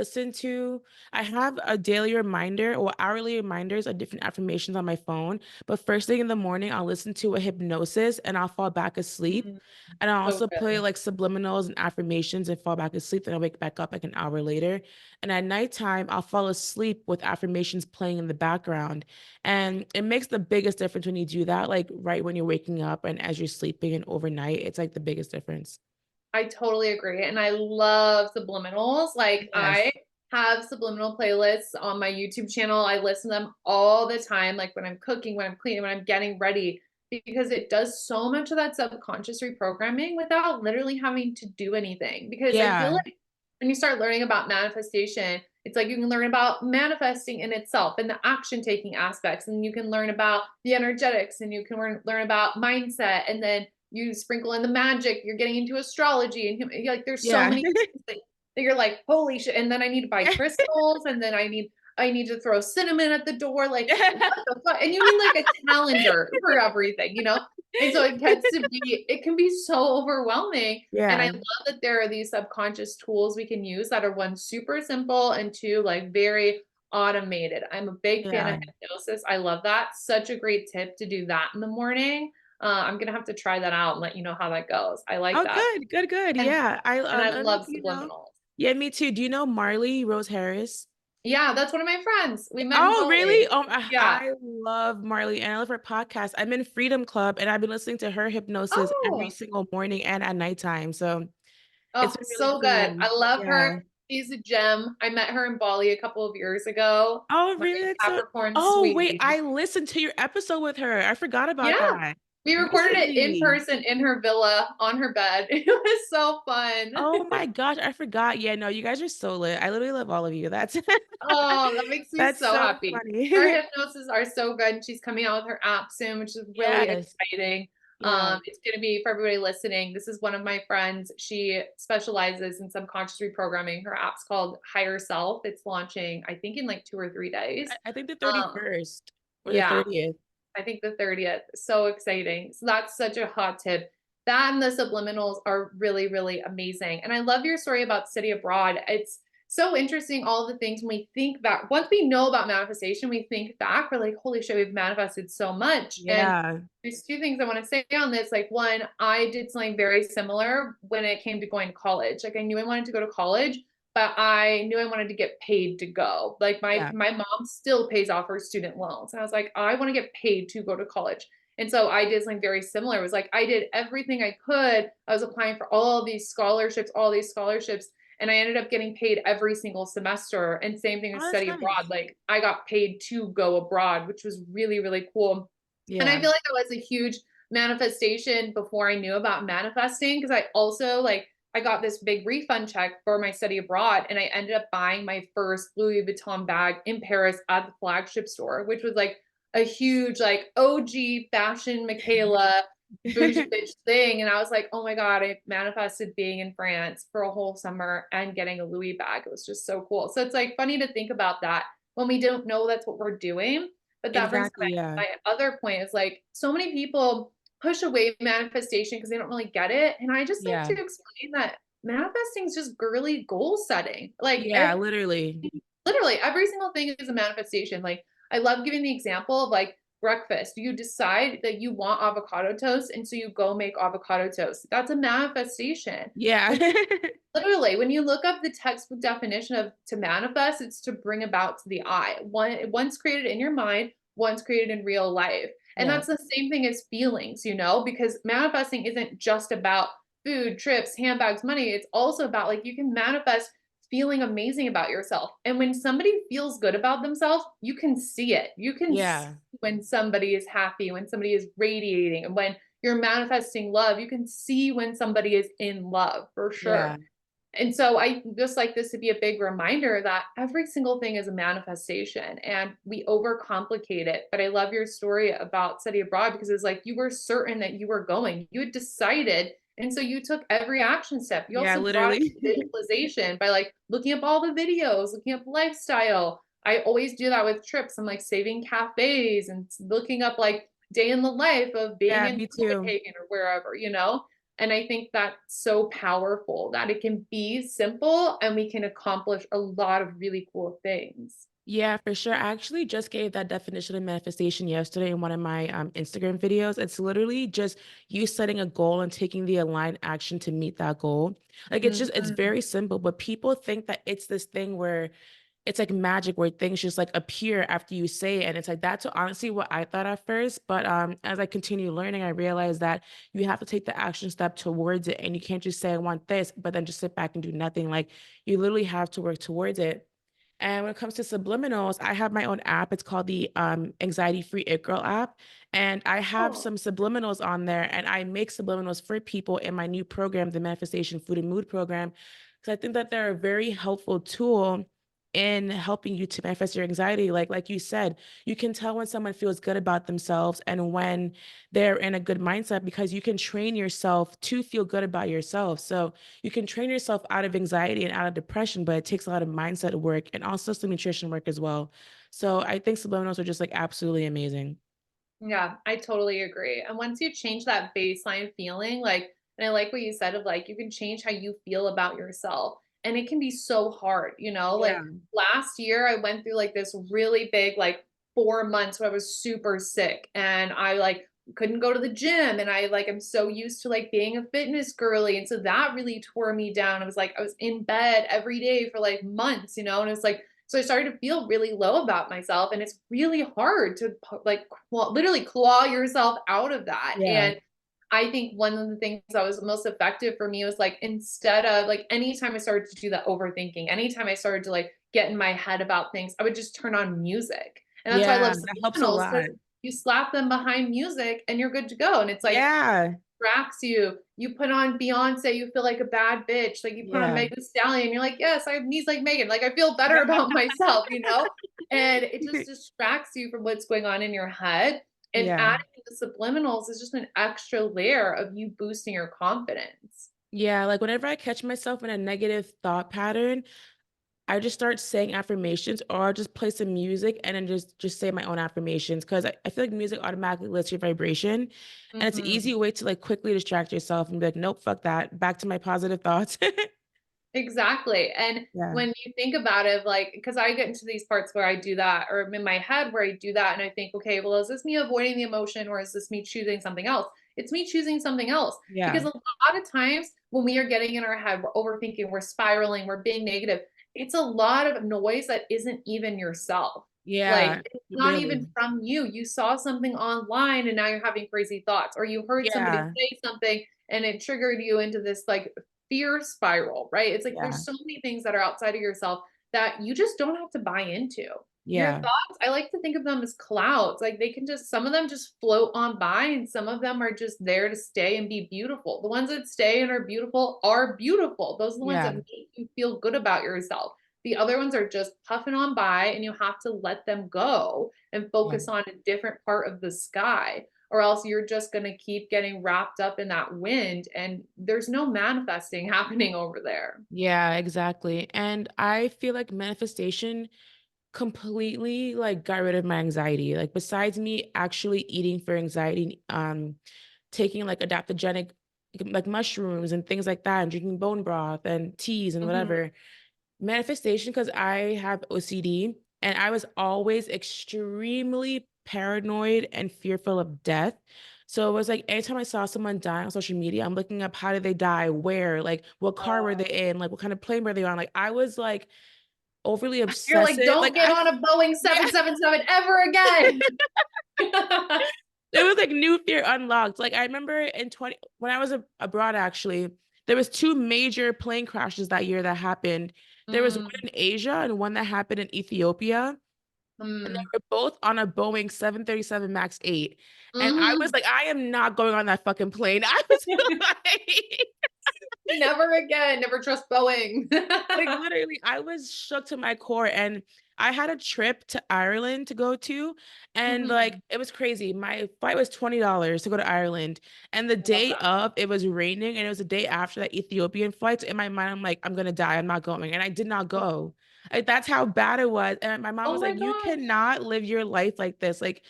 A: have a daily reminder or hourly reminders of different affirmations on my phone. But first thing in the morning, I'll listen to a hypnosis and I'll fall back asleep.
B: Mhm.
A: And I'll
B: So
A: also play
B: good.
A: like subliminals and affirmations and fall back asleep. Then I'll wake back up like an hour later. And at nighttime, I'll fall asleep with affirmations playing in the background. And it makes the biggest difference when you do that, like right when you're waking up and as you're sleeping and overnight. It's like the biggest difference.
B: I totally agree. And I love subliminals. Like I
A: Yes.
B: have subliminal playlists on my YouTube channel. I listen to them all the time, like when I'm cooking, when I'm cleaning, when I'm getting ready, because it does so much of that subconscious reprogramming without literally having to do anything. Because I feel
A: Yeah.
B: like when you start learning about manifestation, it's like you can learn about manifesting in itself and the action taking aspects, and you can learn about the energetics, and you can learn about mindset, and then you sprinkle in the magic, you're getting into astrology and like there's so
A: Yeah.
B: many things that you're like, holy shit. And then I need to buy crystals, and then I need to throw cinnamon at the door. Like, what the fuck? And you need like a calendar for everything, you know? And so it can be so overwhelming. And I
A: Yeah.
B: love that there are these subconscious tools we can use that are one, super simple, and two, like very automated. I'm a big fan of
A: Yeah.
B: hypnosis. I love that. Such a great tip to do that in the morning. I'm gonna have to try that out and let you know how that goes. I like
A: Oh,
B: that.
A: good, good, good.
B: And
A: Yeah.
B: I
A: I don't know
B: love
A: if you know.
B: subliminals.
A: Yeah, me too. Do you know Marley Rose Harris?
B: Yeah, that's one of my friends. We met in
A: Oh, really?
B: Bali. Yeah.
A: I love Marley and I love her podcast. I'm in Freedom Club and I've been listening to her hypnosis every
B: Oh,
A: single morning and at nighttime. So it's
B: oh,
A: been really
B: so good.
A: cool.
B: I love her.
A: Yeah.
B: She's a gem. I met her in Bali a couple of years ago.
A: Oh,
B: My
A: really? That's so.
B: Capricorn
A: Oh, wait.
B: sweetie.
A: I listened to your episode with her. I forgot about
B: Yeah.
A: that.
B: We recorded it in
A: Recently.
B: person in her villa on her bed. It was so fun.
A: Oh my gosh, I forgot. Yeah, no, you guys are so lit. I literally love all of you. That's
B: Oh, that makes me
A: that's
B: so
A: so
B: happy. Her
A: funny.
B: hypnosis are so good, and she's coming out with her app soon, which is really
A: Yes.
B: exciting.
A: Yeah.
B: It's gonna be for everybody listening. This is one of my friends. She specializes in subconscious reprogramming. Her app's called Higher Self. It's launching, I think, in like 2 or 3 days.
A: I think the
B: Um,
A: 31st or the
B: yeah,
A: 30th.
B: I think the 30th. So exciting. So that's such a hot tip. That and the subliminals are really, really amazing. And I love your story about study abroad. It's so interesting, all the things when we think back. Once we know about manifestation, we think back, we're like, holy shit, we've manifested so much. And
A: Yeah.
B: there's two things I want to say on this. Like, one, I did something very similar when it came to going to college. Like, I knew I wanted to go to college, but I knew I wanted to get paid to go. Like
A: Yeah.
B: my mom still pays off her student loans. And I was like, I want to get paid to go to college. And so I did something very similar. It was like I did everything I could. I was applying for all these scholarships, and I ended up getting paid every single semester. And same thing with
A: Oh, that's
B: study
A: nice.
B: abroad. Like I got paid to go abroad, which was really, really cool. And I
A: Yeah.
B: feel like that was a huge manifestation before I knew about manifesting, because I also like I got this big refund check for my study abroad, and I ended up buying my first Louis Vuitton bag in Paris at the flagship store, which was like a huge like OG fashion Mikayla bougie bitch thing. And I was like, oh my God, I manifested being in France for a whole summer and getting a Louis bag. It was just so cool. So it's like funny to think about that when we don't know that's what we're doing. But that brings
A: Exactly. Yeah.
B: my other point is like so many people push away manifestation because they don't really get it. And I just like
A: Yeah.
B: to explain that manifesting is just girly goal setting. Like
A: Yeah, literally.
B: literally every single thing is a manifestation. Like I love giving the example of like breakfast. You decide that you want avocado toast, and so you go make avocado toast. That's a manifestation.
A: Yeah.
B: When literally, when you look up the textbook definition of to manifest, it's to bring about to the eye. Once created in your mind, once created in real life. And
A: Yeah.
B: that's the same thing as feelings, because manifesting isn't just about food, trips, handbags, money. It's also about like you can manifest feeling amazing about yourself. And when somebody feels good about themselves, you can see it. You can see
A: Yeah.
B: when somebody is happy, when somebody is radiating, and when you're manifesting love, you can see when somebody is in love for
A: Yeah.
B: sure. And so I just like this to be a big reminder that every single thing is a manifestation and we overcomplicate it. But I love your story about study abroad because it's like you were certain that you were going. You had decided And so you took every action step. You
A: Yeah,
B: also brought
A: literally.
B: it to visualization by like looking up all the videos, looking up lifestyle. I always do that with trips. I'm like saving cafes and looking up like day in the life of being
A: Yeah,
B: in
A: me too.
B: Copenhagen or wherever, you know? And I think that's so powerful that it can be simple and we can accomplish a lot of really cool things.
A: Yeah, for sure. I actually just gave that definition of manifestation yesterday in one of my Instagram videos. It's literally just you setting a goal and taking the aligned action to meet that goal. Like it's
B: Mhm.
A: very simple, but people think that it's this thing where it's like magic where things just like appear after you say it. And it's like that's honestly what I thought at first. But as I continue learning, I realized that you have to take the action step towards it. And you can't just say, I want this, but then just sit back and do nothing. Like you literally have to work towards it. And when it comes to subliminals, I have my own app. It's called the Anxiety Free It Girl app. And I have
B: Oh.
A: some subliminals on there. And I make subliminals for people in my new program, the Manifestation Food and Mood program. Because I think that they're a very helpful tool in helping you to manifest your anxiety. Like you said, you can tell when someone feels good about themselves and when they're in a good mindset because you can train yourself to feel good about yourself. So you can train yourself out of anxiety and out of depression, but it takes a lot of mindset work and also some nutrition work as well. So I think subliminals are just like absolutely amazing.
B: Yeah, I totally agree. And once you change that baseline feeling, like, and I like what you said of like, you can change how you feel about yourself. And it can be so hard, you know?
A: Yeah.
B: Like last year, I went through like this really big, like 4 months where I was super sick and I like couldn't go to the gym. And I like, I'm so used to like being a fitness girly. And so that really tore me down. I was like, I was in bed every day for like months, you know? And it's like, so I started to feel really low about myself, and it's really hard to like literally claw yourself out of that.
A: Yeah.
B: And I think one of the things that was most effective for me was like instead of like anytime I started to do that overthinking, anytime I started to like get in my head about things, I would just turn on music. And that's why I
A: Yeah.
B: love
A: That helps a
B: subliminals
A: lot.
B: because you slap them behind music and you're good to go. And it's like
A: Yeah.
B: distracts you. You put on Beyonce, you feel like a bad bitch. Like you put on
A: Yeah.
B: Megan Thee Stallion, you're like, yes, I have knees like Megan. Like I feel better about myself, you know? And it just distracts you from what's going on in your head. And
A: Yeah.
B: adding the subliminals is just an extra layer of you boosting your confidence.
A: Yeah. Like whenever I catch myself in a negative thought pattern, I just start saying affirmations or I'll just play some music and then just say my own affirmations because I feel like music automatically lifts your vibration. And it's an
B: Mhm.
A: easy way to like quickly distract yourself and be like, nope, fuck that. Back to my positive thoughts.
B: Exactly. And
A: Yeah.
B: when you think about it, like, because I get into these parts where I do that, or in my head where I do that, and I think, okay, well, is this me avoiding the emotion or is this me choosing something else? It's me choosing something else.
A: Yeah.
B: Because a lot of times when we are getting in our head, we're overthinking, we're spiraling, we're being negative. It's a lot of noise that isn't even yourself.
A: Yeah.
B: Like, it's not
A: Really.
B: even from you. You saw something online and now you're having crazy thoughts, or you heard somebody
A: Yeah.
B: say something and it triggered you into this like fear spiral, right? It's like
A: Yeah.
B: there's so many things that are outside of yourself that you just don't have to buy into. Your
A: Yeah.
B: thoughts, I like to think of them as clouds. Like they can just, some of them just float on by, and some of them are just there to stay and be beautiful. The ones that stay and are beautiful are beautiful. Those are the ones that
A: Yeah.
B: make you feel good about yourself. The other ones are just puffing on by, and you have to let them go and
A: Yeah.
B: focus on a different part of the sky, or else you're just going to keep getting wrapped up in that wind and there's no manifesting happening over there.
A: Yeah, exactly. And I feel like manifestation completely like got rid of my anxiety. Like besides me actually eating for anxiety, taking like adaptogenic like mushrooms and things like that and drinking bone broth and teas and
B: Mhm.
A: whatever. Manifestation because I have OCD and I was always extremely paranoid and fearful of death. So it was like anytime I saw someone die on social media, I'm looking up how did they die, where, like what car were they in, like what kind of plane were they on. Like I was like overly
B: You're like,
A: obsessive.
B: don't
A: Like
B: get
A: I
B: on a Boeing
A: yeah,
B: 777 ever again.
A: it was like new fear unlocked. Like I remember in 20 when I was abroad actually, there was two major plane crashes that year that happened. There was one
B: Mm,
A: in Asia and one that happened in Ethiopia. And they
B: mm,
A: were both on a Boeing 737 Max 8. And I was
B: mhm.
A: like, I am not going on that fucking plane. I was like,
B: Never again. Never trust Boeing.
A: like literally, I was shook to my core. And I had a trip to Ireland to go to, and like
B: Mhm.
A: it was crazy. My flight was $20 to go to Ireland, and the
B: I love
A: day
B: that.
A: of it was raining, and it was the day after that Ethiopian flight. So in my mind, I'm like, I'm gonna die. I'm not going, and I did not go. Like that's how bad it was. And my mom
B: Oh
A: was
B: my
A: like, "You
B: gosh.
A: cannot live your life like this." Like,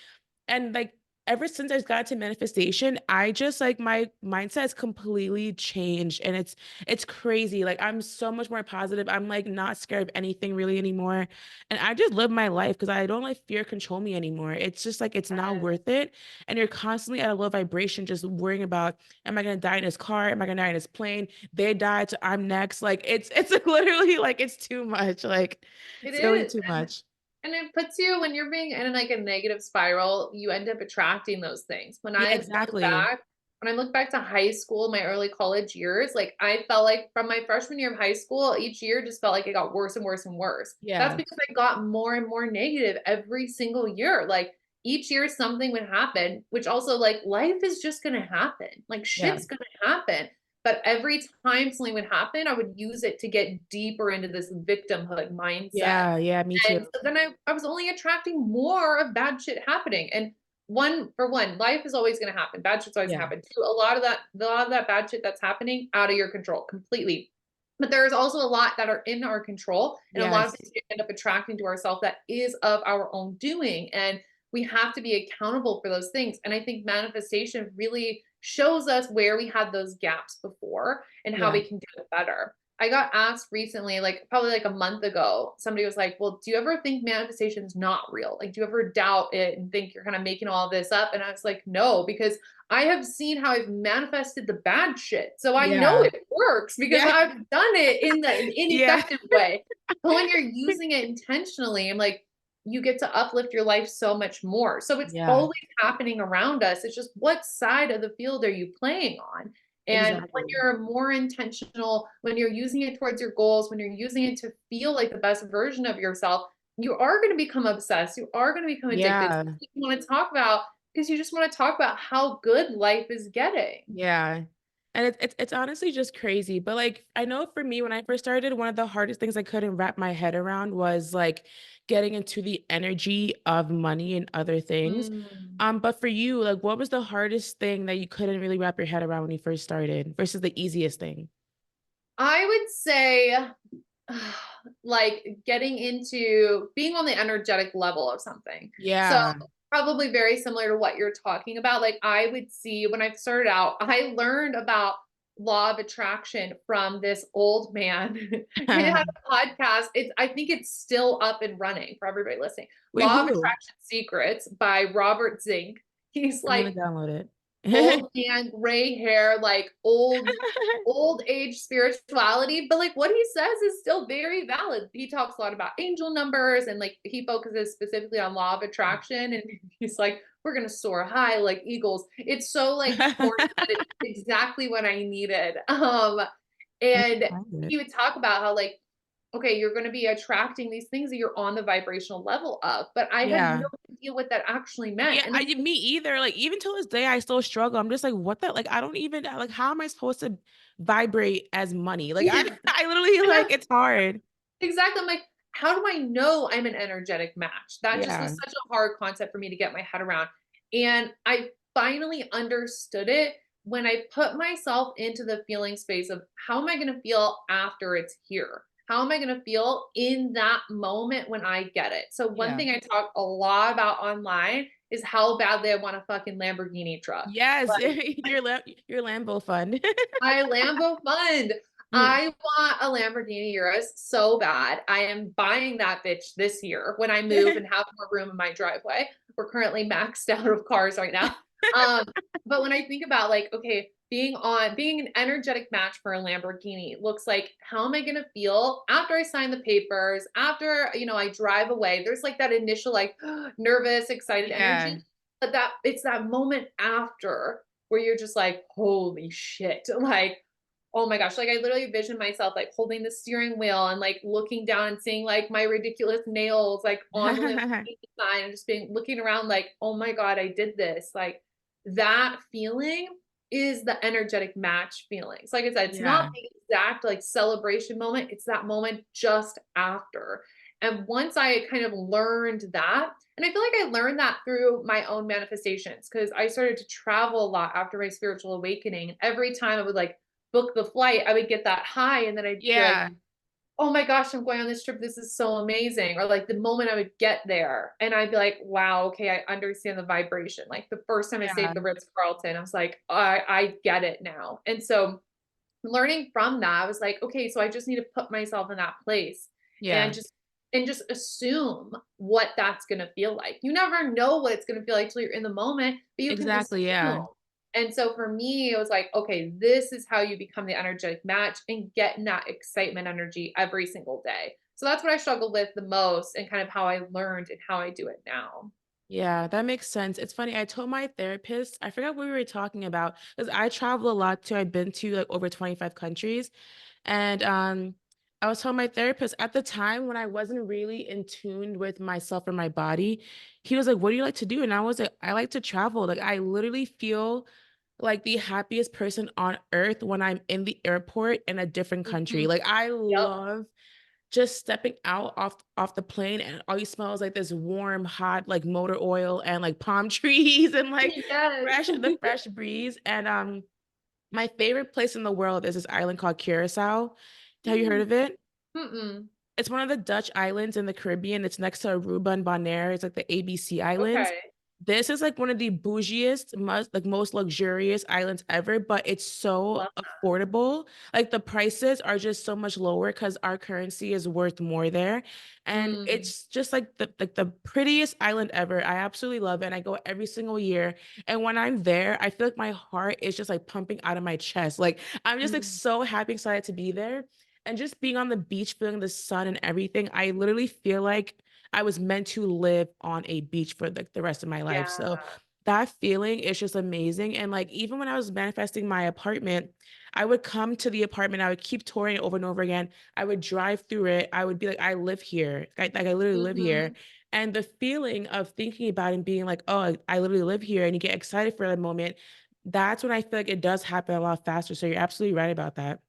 A: and like ever since I got to manifestation, I just like my mindset has completely changed, and it's crazy. Like I'm so much more positive. I'm like not scared of anything really anymore. And I just live my life because I don't let fear control me anymore. It's just like it's not
B: Yes.
A: worth it. And you're constantly at a low vibration, just worrying about, am I gonna die in this car? Am I gonna die in this plane? They died, so I'm next. Like it's like literally like it's too much. Like
B: It
A: it's really
B: is.
A: too much.
B: And it puts you when you're being in like a negative spiral, you end up attracting those things.
A: Yeah, exactly.
B: When I look back to high school, my early college years, like I felt like from my freshman year of high school, each year just felt like it got worse and worse and worse. That's
A: Yeah.
B: because I got more and more negative every single year. Like each year something would happen, which also like life is just gonna happen. Like
A: Yeah.
B: shit's gonna happen. But every time something would happen, I would use it to get deeper into this victimhood mindset.
A: Yeah, yeah, me too.
B: And so then I was only attracting more of bad shit happening. And one, life is always going to happen. Bad shit's always going to
A: Yeah.
B: happen. Two, a lot of that bad shit that's happening out of your control completely. But there's also a lot that are in our control, and a lot of
A: Yes.
B: things we end up attracting to ourselves that is of our own doing. And we have to be accountable for those things. And I think manifestation really shows us where we had those gaps before and how
A: Yeah.
B: we can do it better. I got asked recently, like probably like a month ago, somebody was like, "Well, do you ever think manifestation is not real? Like, do you ever doubt it and think you're kind of making all this up?" And I was like, "No, because I have seen how I've manifested the bad shit. So I know
A: Yeah.
B: it works because
A: Yeah.
B: I've done it in the
A: Yeah.
B: ineffective way." But when you're using it intentionally, I'm like, you get to uplift your life so much more. So it's
A: Yeah.
B: always happening around us. It's just what side of the field are you playing on? And when
A: Exactly.
B: you're more intentional, when you're using it towards your goals, when you're using it to feel like the best version of yourself, you are going to become obsessed. You are going to become addicted.
A: Yeah.
B: You want to talk about because you just want to talk about how good life is getting.
A: Yeah. And it's honestly just crazy. But like I know for me, when I first started, one of the hardest things I couldn't wrap my head around was like getting into the energy of money and other things.
B: Mm.
A: But for you, like what was the hardest thing that you couldn't really wrap your head around when you first started versus the easiest thing?
B: I would say like getting into being on the energetic level of something. So
A: Yeah.
B: probably very similar to what you're talking about. Like I would see when I started out, I learned about law of attraction from this old man. He had a podcast. I think it's still up and running for everybody listening.
A: Wait,
B: Law of
A: who?
B: Attraction Secrets by Robert Zink. He's
A: I'm gonna
B: like
A: download it.
B: old man, gray hair, like old age spirituality, but like what he says is still very valid. He talks a lot about angel numbers and like he focuses specifically on law of attraction and he's like we're going to soar high like eagles. It's so like corny, but it's exactly what I needed.
A: I can
B: And
A: find it.
B: he would talk about how like okay, you're going to be attracting these things that you're on the vibrational level of, but I had
A: Yeah.
B: no idea what that actually meant.
A: Yeah,
B: And then
A: me either. Like even till this day, I still struggle. I'm just like, what the like I don't even like how am I supposed to vibrate as money? Like I
B: yeah,
A: I literally
B: and
A: like it's hard.
B: exactly. I'm like, how do I know I'm an energetic match? That just
A: Yeah.
B: was such a hard concept for me to get my head around. And I finally understood it when I put myself into the feeling space of how am I going to feel after it's here? How am I going to feel in that moment when I get it? So, one
A: Yeah.
B: thing I talk a lot about online is how badly I want a fucking Lamborghini truck.
A: Yes,
B: Like,
A: your Lambo fund.
B: my Lambo fund. I want a Lamborghini Urus so bad. I am buying that bitch this year when I move and have more room in my driveway. We're currently maxed out of cars right now. Um, but when I think about like, okay, being an energetic match for a Lamborghini looks like how am I gonna feel after I sign the papers, after I drive away. There's like that initial like nervous, excited
A: Yeah.
B: energy. But that it's that moment after where you're just like, holy shit. Like, oh my gosh, like I literally vision myself like holding the steering wheel and like looking down and seeing like my ridiculous nails like on the Lamborghini sign and just being looking around like, oh my God, I did this. Like that feeling is the energetic match feelings. Like I said, it's not
A: Yeah.
B: the exact like celebration moment, it's that moment just after. And once I kind of learned that, and I feel like I learned that through my own manifestations because I started to travel a lot after my spiritual awakening. And every time I would like book the flight, I would get that high and then I'd be like,
A: Yeah.
B: oh my gosh, I'm going on this trip. This is so amazing. Or like the moment I would get there and I'd be like, wow, okay, I understand the vibration. Like the first time I stayed
A: Yeah.
B: at the Ritz Carlton, I was like, I get it now. And so learning from that, I was like, okay, so I just need to put myself in that place
A: Yeah.
B: and just assume what that's going to feel like. You never know what it's going to feel like till you're in the moment, but you can
A: Exactly. Yeah.
B: assume. And so for me, it was like, okay, this is how you become the energetic match and get in that excitement energy every single day. So that's what I struggled with the most and kind of how I learned and how I do it now.
A: Yeah, that makes sense. It's funny. I told my therapist, I forgot what we were talking about because I travel a lot too. I've been to like over 25 countries. And I was telling my therapist at the time when I wasn't really in tune with myself or my body, he was like, "What do you like to do?" And I was like, "I like to travel." Like I literally feel like the happiest person on earth when I'm in the airport in a different country.
B: Mhm.
A: Like I
B: Yep.
A: love just stepping out off the plane and all you smell is like this warm, hot, like motor oil and like palm trees and like
B: Yes.
A: fresh breeze. And my favorite place in the world is this island called Curacao. Have you heard
B: Mm.
A: of it?
B: Mm-mm.
A: It's one of the Dutch islands in the Caribbean. It's next to Aruba and Bonaire. It's like the ABC Islands.
B: Okay.
A: This is like one of the bougiest, most luxurious islands ever, but it's so
B: Love
A: affordable. Like the prices are just so much lower because our currency is worth more there. And
B: Mm.
A: it's just like the prettiest island ever. I absolutely love it. And I go every single year. And when I'm there, I feel like my heart is just like pumping out of my chest. Like I'm just like
B: Mm.
A: so happy, excited to be there. And just being on the beach, feeling the sun and everything, I literally feel like I was meant to live on a beach for like the rest of my life.
B: Yeah.
A: So that feeling is just amazing. And like even when I was manifesting my apartment, I would come to the apartment, I would keep touring it over and over again. I would drive through it. I would be like, I live here. Like I literally live here.
B: Mhm.
A: And the feeling of thinking about it and being like, oh, I literally live here, and you get excited for a moment, that's when I feel like it does happen a lot faster. So you're absolutely right about that.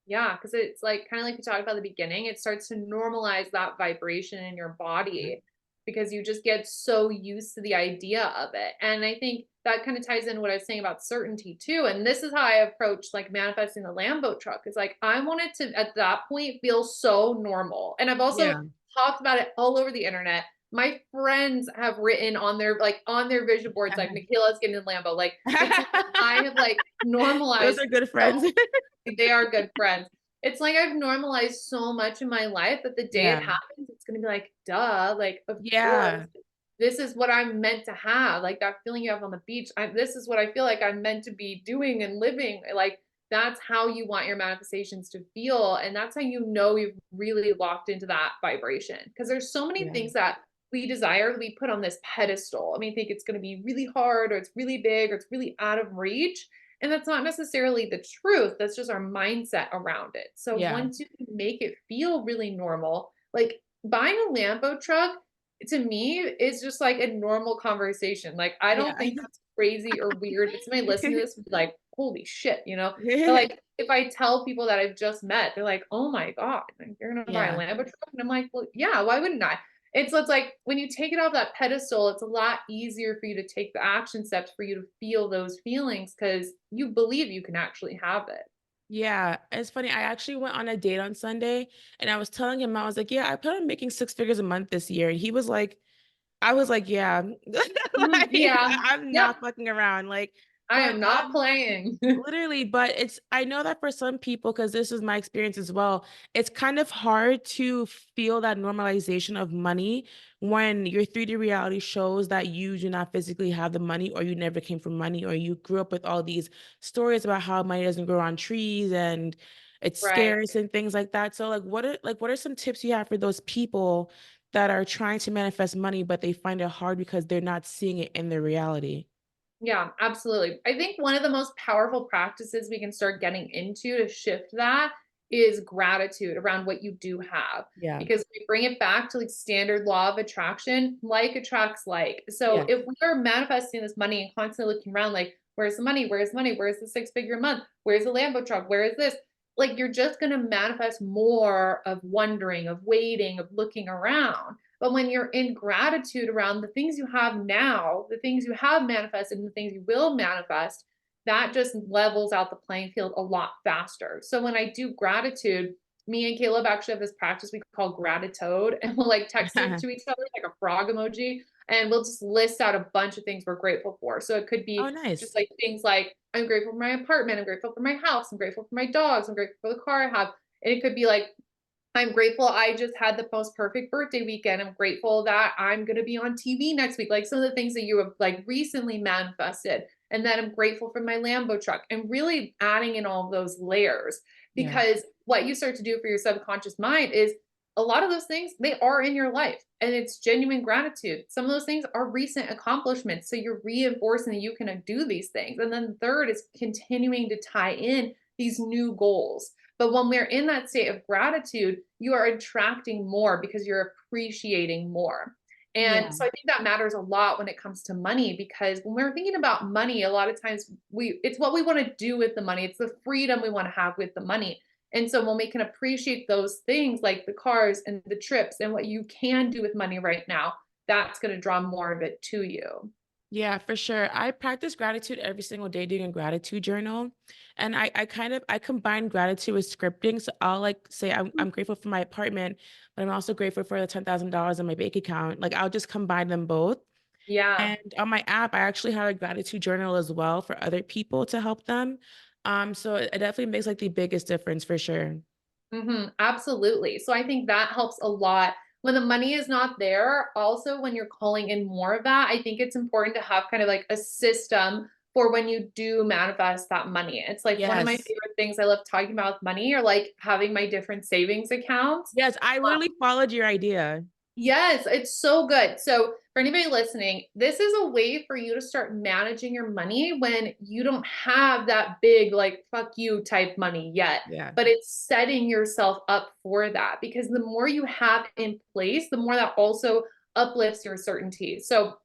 B: Yeah, because it's like kind of like we talked about at the beginning, it starts to normalize that vibration in your
A: Yeah.
B: body because you just get so used to the idea of it. And I think that kind of ties in what I was saying about certainty too. And this is how I approach like manifesting the Lambo truck. Is like I want it to at that point feel so normal. And I've also
A: Yeah.
B: talked about it all over the internet. My friends have written on their vision boards like Michaela's getting a Lambo. Like it's like I have like
A: Those
B: normalized
A: are good
B: so
A: friends.
B: they are good friends. It's like I've normalized so much in my life that the day it
A: Yeah.
B: happens, it's gonna be like, duh, like, of course,
A: Yeah.
B: this is what I'm meant to have. Like that feeling you have on the beach. This is what I feel like I'm meant to be doing and living. Like that's how you want your manifestations to feel. And that's how you know you've really locked into that vibration. Because there's so many
A: Yeah.
B: things that we desire, we put on this pedestal. I mean, think it's going to be really hard or it's really big or it's really out of reach. And that's not necessarily the truth. That's just our mindset around it. So
A: Yeah.
B: once you can make it feel really normal, like buying a Lambo truck to me is just like a normal conversation. Like I don't
A: Yeah.
B: think that's crazy or weird. If somebody listening to this would be like, holy shit, you know? But like if I tell people that I've just met, they're like, oh my God, like, you're gonna buy a
A: Yeah.
B: Lambo truck? And I'm like, well, yeah, why wouldn't I? It's like when you take it off that pedestal, it's a lot easier for you to take the action steps for you to feel those feelings because you believe you can actually have it.
A: Yeah. It's funny. I actually went on a date on Sunday and I was telling him, I was like, yeah, I plan on making 6 figures a month this year. And he was like, I was like, yeah,
B: Mhm,
A: like
B: yeah.
A: I'm
B: Yep.
A: not fucking around. Like,
B: I
A: but
B: am not playing.
A: literally, but it's I know that for some people, because this is my experience as well, it's kind of hard to feel that normalization of money when your 3D reality shows that you do not physically have the money, or you never came from money, or you grew up with all these stories about how money doesn't grow on trees and it's
B: Right.
A: scarce and things like that. So what are some tips you have for those people that are trying to manifest money, but they find it hard because they're not seeing it in their reality?
B: Yeah, absolutely. I think one of the most powerful practices we can start getting into to shift that is gratitude around what you do have.
A: Yeah.
B: Because we bring it back to like standard law of attraction, like attracts like. So
A: Yeah.
B: if we are manifesting this money and constantly looking around like, where's the money? Where's the money? Where's the 6 figure a month? Where's the Lambo truck? Where is this? like you're just going to manifest more of wondering, of waiting, of looking around. But when you're in gratitude around the things you have now, the things you have manifested, and the things you will manifest, that just levels out the playing field a lot faster. So when I do gratitude, me and Caleb actually have this practice we call gratitude, and we'll like text it to each other like a frog emoji, and we'll just list out a bunch of things we're grateful for. So it could
A: Oh,
B: be just
A: nice.
B: like things like, I'm grateful for my apartment, I'm grateful for my house, I'm grateful for my dogs, I'm grateful for the car I have. And it could be like, I'm grateful I just had the most perfect birthday weekend. I'm grateful that I'm going to be on TV next week. Like some of the things that you have like recently manifested. And then I'm grateful for my Lambo truck, and really adding in all of those layers,
A: Yeah.
B: because what you start to do for your subconscious mind is a lot of those things, they are in your life, and it's genuine gratitude. Some of those things are recent accomplishments. So you're reinforcing that you can do these things. And then third is continuing to tie in these new goals. But when we're in that state of gratitude, you are attracting more because you're appreciating more. And
A: Yeah.
B: so I think that matters a lot when it comes to money, because when we're thinking about money, a lot of times it's what we want to do with the money. It's the freedom we want to have with the money. And so when we can appreciate those things like the cars and the trips and what you can do with money right now, that's going to draw more of it to you.
A: Yeah, for sure. I practice gratitude every single day doing a gratitude journal. And I combine gratitude with scripting. So I'll like say I'm grateful for my apartment, but I'm also grateful for the $10,000 in my bank account. Like I'll just combine them both.
B: Yeah.
A: And on my app, I actually have a gratitude journal as well for other people to help them. So it definitely makes like the biggest difference for sure.
B: Absolutely. So I think that helps a lot. When the money is not there, also when you're calling in more of that, I think it's important to have kind of like a system for when you do manifest that money. It's like one of my
A: Yes.
B: favorite things I love talking about with money, or like having my different savings accounts.
A: Yes, I literally followed your idea.
B: Yes, it's so good. So, for anybody listening, this is a way for you to start managing your money when you don't have that big, like, fuck you type money yet.
A: Yeah.
B: But it's setting yourself up for that, because the more you have in place, the more that also uplifts your certainty. So,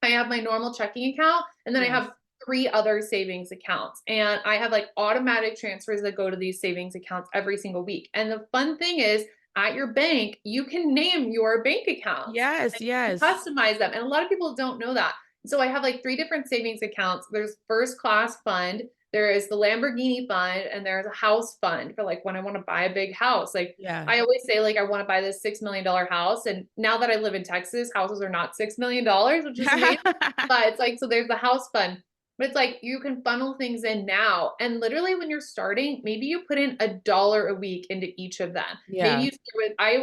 B: I have my normal checking account, and then I
A: Yes.
B: have three other savings accounts. And I have like automatic transfers that go to these savings accounts every single week. And the fun thing is, at your bank, you can name your bank accounts
A: Yes,
B: and you can
A: yes.
B: customize them. And a lot of people don't know that. So I have like three different savings accounts. There's first class fund, there is the Lamborghini fund, and there's a house fund for like when I want to buy a big house. Like
A: Yeah.
B: I always say, like, I want to buy this $6 million house. And now that I live in Texas, houses are not $6 million, which is amazing. But it's like, so there's the house fund. But it's like you can funnel things in now. And literally when you're starting, maybe you put in $1 a week into each of them. Maybe
A: Yeah.
B: you start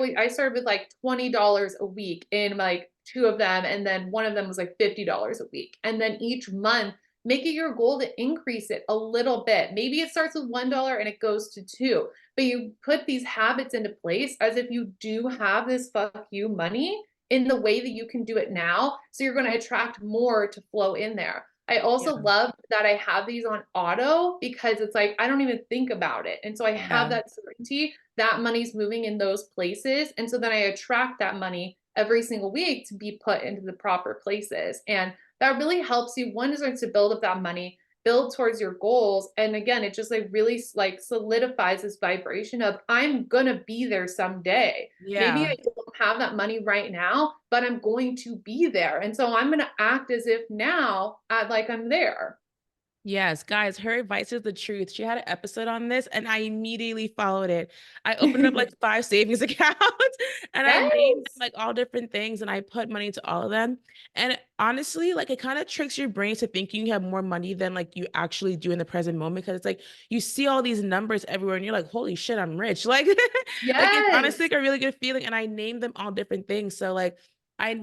B: with, I started with like $20 a week in like two of them. And then one of them was like $50 a week. And then each month, make it your goal to increase it a little bit. Maybe it starts with $1 and it goes to two, but you put these habits into place as if you do have this fuck you money in the way that you can do it now. So you're going to attract more to flow in there. I
A: Yeah.
B: also love that I have these on auto, because it's like I don't even think about it. And so I have
A: Yeah.
B: that certainty that money's moving in those places. And so then I attract that money every single week to be put into the proper places. And that really helps you, one, is to build up that money, build towards your goals. And again, it just like really like solidifies this vibration of I'm gonna be there someday. Maybe
A: Yeah.
B: I don't have that money right now, but I'm going to be there. And so I'm gonna act as if now like I'm there.
A: Yes, guys, her advice is the truth. She had an episode on this and I immediately followed it. I opened up like five savings accounts and I named them
B: Yes.
A: like all different things and I put money into all of them. And honestly, like it kind of tricks your brain to thinking you have more money than like you actually do in the present moment, because it's like you see all these numbers everywhere and you're like, holy shit, I'm rich. Like, like it's honestly
B: Yes.
A: like a really good feeling. And I named them all different things. So like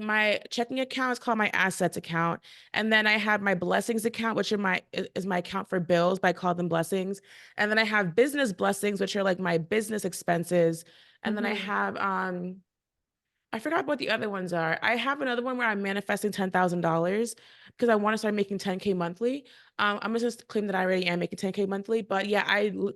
A: my checking account is called my assets account. And then I have my blessings account, which is my account for bills, but I call them blessings. And then I have business blessings, which are like my business expenses. And then I
B: Mhm.
A: have I forgot what the other ones are. I have another one where I'm manifesting $10,000 because I want to start making 10K monthly. I'm gonna just claim that I already am making 10K monthly, but yeah,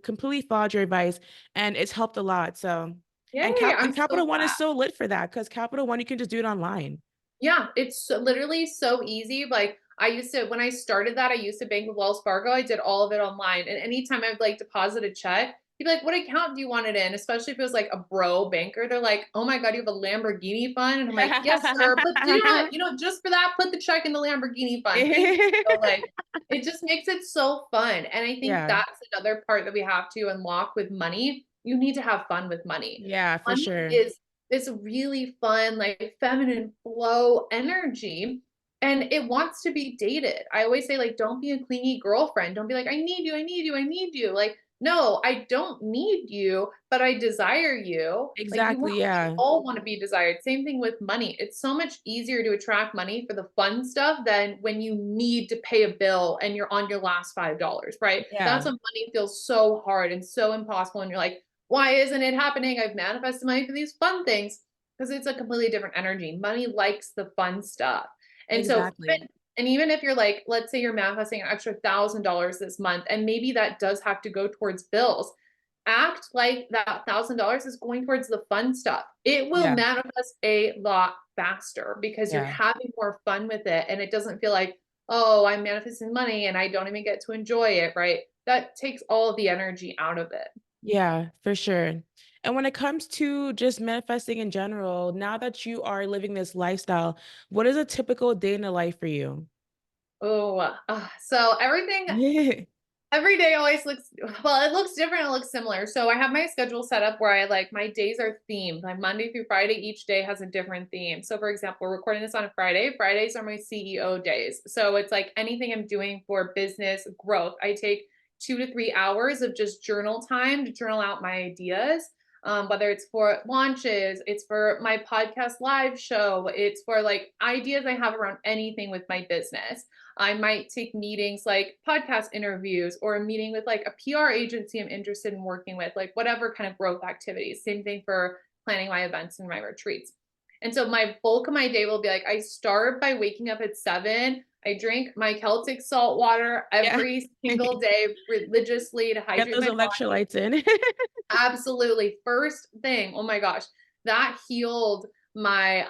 A: completely followed your advice and it's helped a lot. So, and
B: Yay. I'm so
A: Capital One is
B: glad.
A: so lit for that because Capital One you can just do it online.
B: Yeah, it's literally so easy. Like I used to, when I started that, I used to bank with Wells Fargo. I did all of it online. And anytime I'd like deposit a check, You'd be like, what account do you want it in? Especially if it was like a bro banker. They're like, oh my God, you have a Lamborghini fund. And I'm like, yes, sir. But just for that, put the check in the Lamborghini fund. Thank you. So like, it just makes it so fun. And I think
A: Yeah.
B: that's another part that we have to unlock with money. You need to have fun with money.
A: Yeah, for
B: Money
A: sure.
B: is this really fun, like feminine flow energy. And it wants to be dated. I always say, like, don't be a clingy girlfriend. Don't be like, I need you, I need you, I need you. Like, no, I don't need you, but I desire you. Like
A: Exactly.
B: we
A: Yeah.
B: all want to be desired. Same thing with money. It's so much easier to attract money for the fun stuff than when you need to pay a bill and you're on your last $5, right?
A: Yeah.
B: That's when money feels so hard and so impossible. And you're like, why isn't it happening? I've manifested money for these fun things because it's a completely different energy. Money likes the fun stuff. And so
A: Exactly.
B: even if you're like, let's say you're manifesting an extra $1,000 this month, and maybe that does have to go towards bills, act like that $1,000 is going towards the fun stuff. It will
A: Yeah.
B: manifest a lot faster because you're
A: Yeah.
B: having more fun with it. And it doesn't feel like, oh, I'm manifesting money and I don't even get to enjoy it, right? That takes all of the energy out of it.
A: Yeah, for sure. And when it comes to just manifesting in general, now that you are living this lifestyle, what is a typical day in the life for you?
B: Oh, so every day always looks, well, it looks different, it looks similar. So I have my schedule set up where I like my days are themed. Like Monday through Friday, each day has a different theme. So for example, we're recording this on a Friday. Fridays are my CEO days. So it's like anything I'm doing for business growth. I take 2 to 3 hours of just journal time to journal out my ideas. Whether it's for launches, it's for my podcast live show, it's for like ideas I have around anything with my business. I might take meetings like podcast interviews or a meeting with like a PR agency I'm interested in working with, like whatever kind of growth activities. Same thing for planning my events and my retreats. And so my bulk of my day will be like I start by waking up at 7. I drink my Celtic salt water
A: Yeah.
B: every single day religiously to
A: Get
B: hydrate
A: those
B: my body.
A: electrolytes in.
B: Absolutely. First thing, oh my gosh, that healed my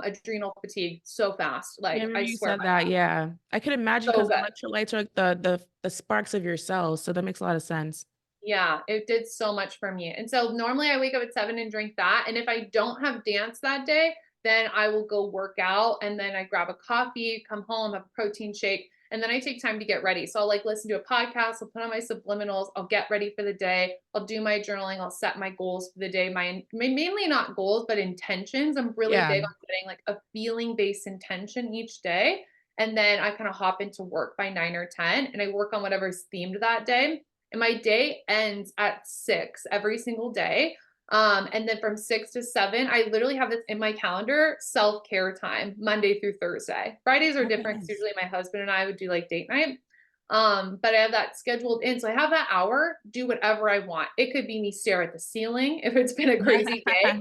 B: adrenal fatigue so fast.
A: I
B: Like
A: remember
B: I
A: you
B: swear
A: said
B: by
A: that.
B: that.
A: Yeah. I could imagine
B: So
A: because
B: good.
A: electrolytes are like the sparks of your cells. So that makes a lot of sense.
B: Yeah, it did so much for me. And so normally I wake up at 7 and drink that. And if I don't have dance that day, then I will go work out and then I grab a coffee, come home, have a protein shake, and then I take time to get ready. So I'll like listen to a podcast, I'll put on my subliminals, I'll get ready for the day, I'll do my journaling, I'll set my goals for the day. Mainly not goals, but intentions. I'm really
A: Yeah.
B: big on setting like a feeling based intention each day. And then I kind of hop into work by 9 or 10 and I work on whatever's themed that day. And my day ends at 6 every single day. And then from 6 to 7, I literally have this in my calendar, self-care time, Monday through Thursday. Fridays are
A: Okay,
B: different because
A: nice.
B: usually my husband and I would do like date night. But I have that scheduled in. So I have that hour, do whatever I want. It could be me stare at the ceiling if it's been a crazy day.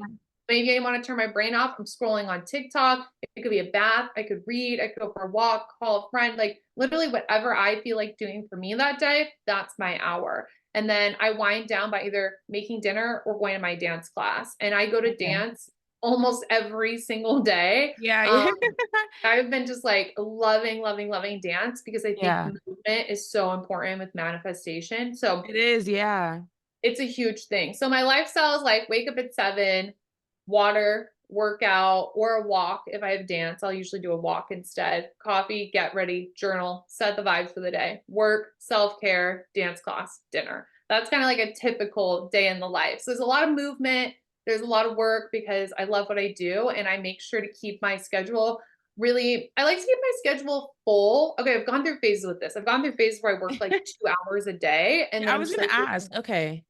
B: Maybe I want to turn my brain off. I'm scrolling on TikTok. It could be a bath. I could read. I could go for a walk, call a friend, like literally whatever I feel like doing for me that day, that's my hour. And then I wind down by either making dinner or going to my dance class. And I go to
A: Okay.
B: dance almost every single day.
A: Yeah.
B: Um, I've been just like loving, loving, loving dance because I think
A: Yeah.
B: movement is so important with manifestation. So
A: It is. Yeah.
B: it's a huge thing. So my lifestyle is like wake up at 7, water, workout, or a walk. If I have dance, I'll usually do a walk instead. Coffee, get ready, journal, set the vibes for the day. Work, self-care, dance class, dinner. That's kind of like a typical day in the life. So there's a lot of movement. There's a lot of work because I love what I do and I make sure to keep my schedule really, I like to keep my schedule full. Okay, I've gone through phases with this. I've gone through phases where I work like 2 hours a day and
A: Yeah,
B: then
A: I
B: I'm
A: was
B: just
A: gonna
B: like,
A: ask. Okay.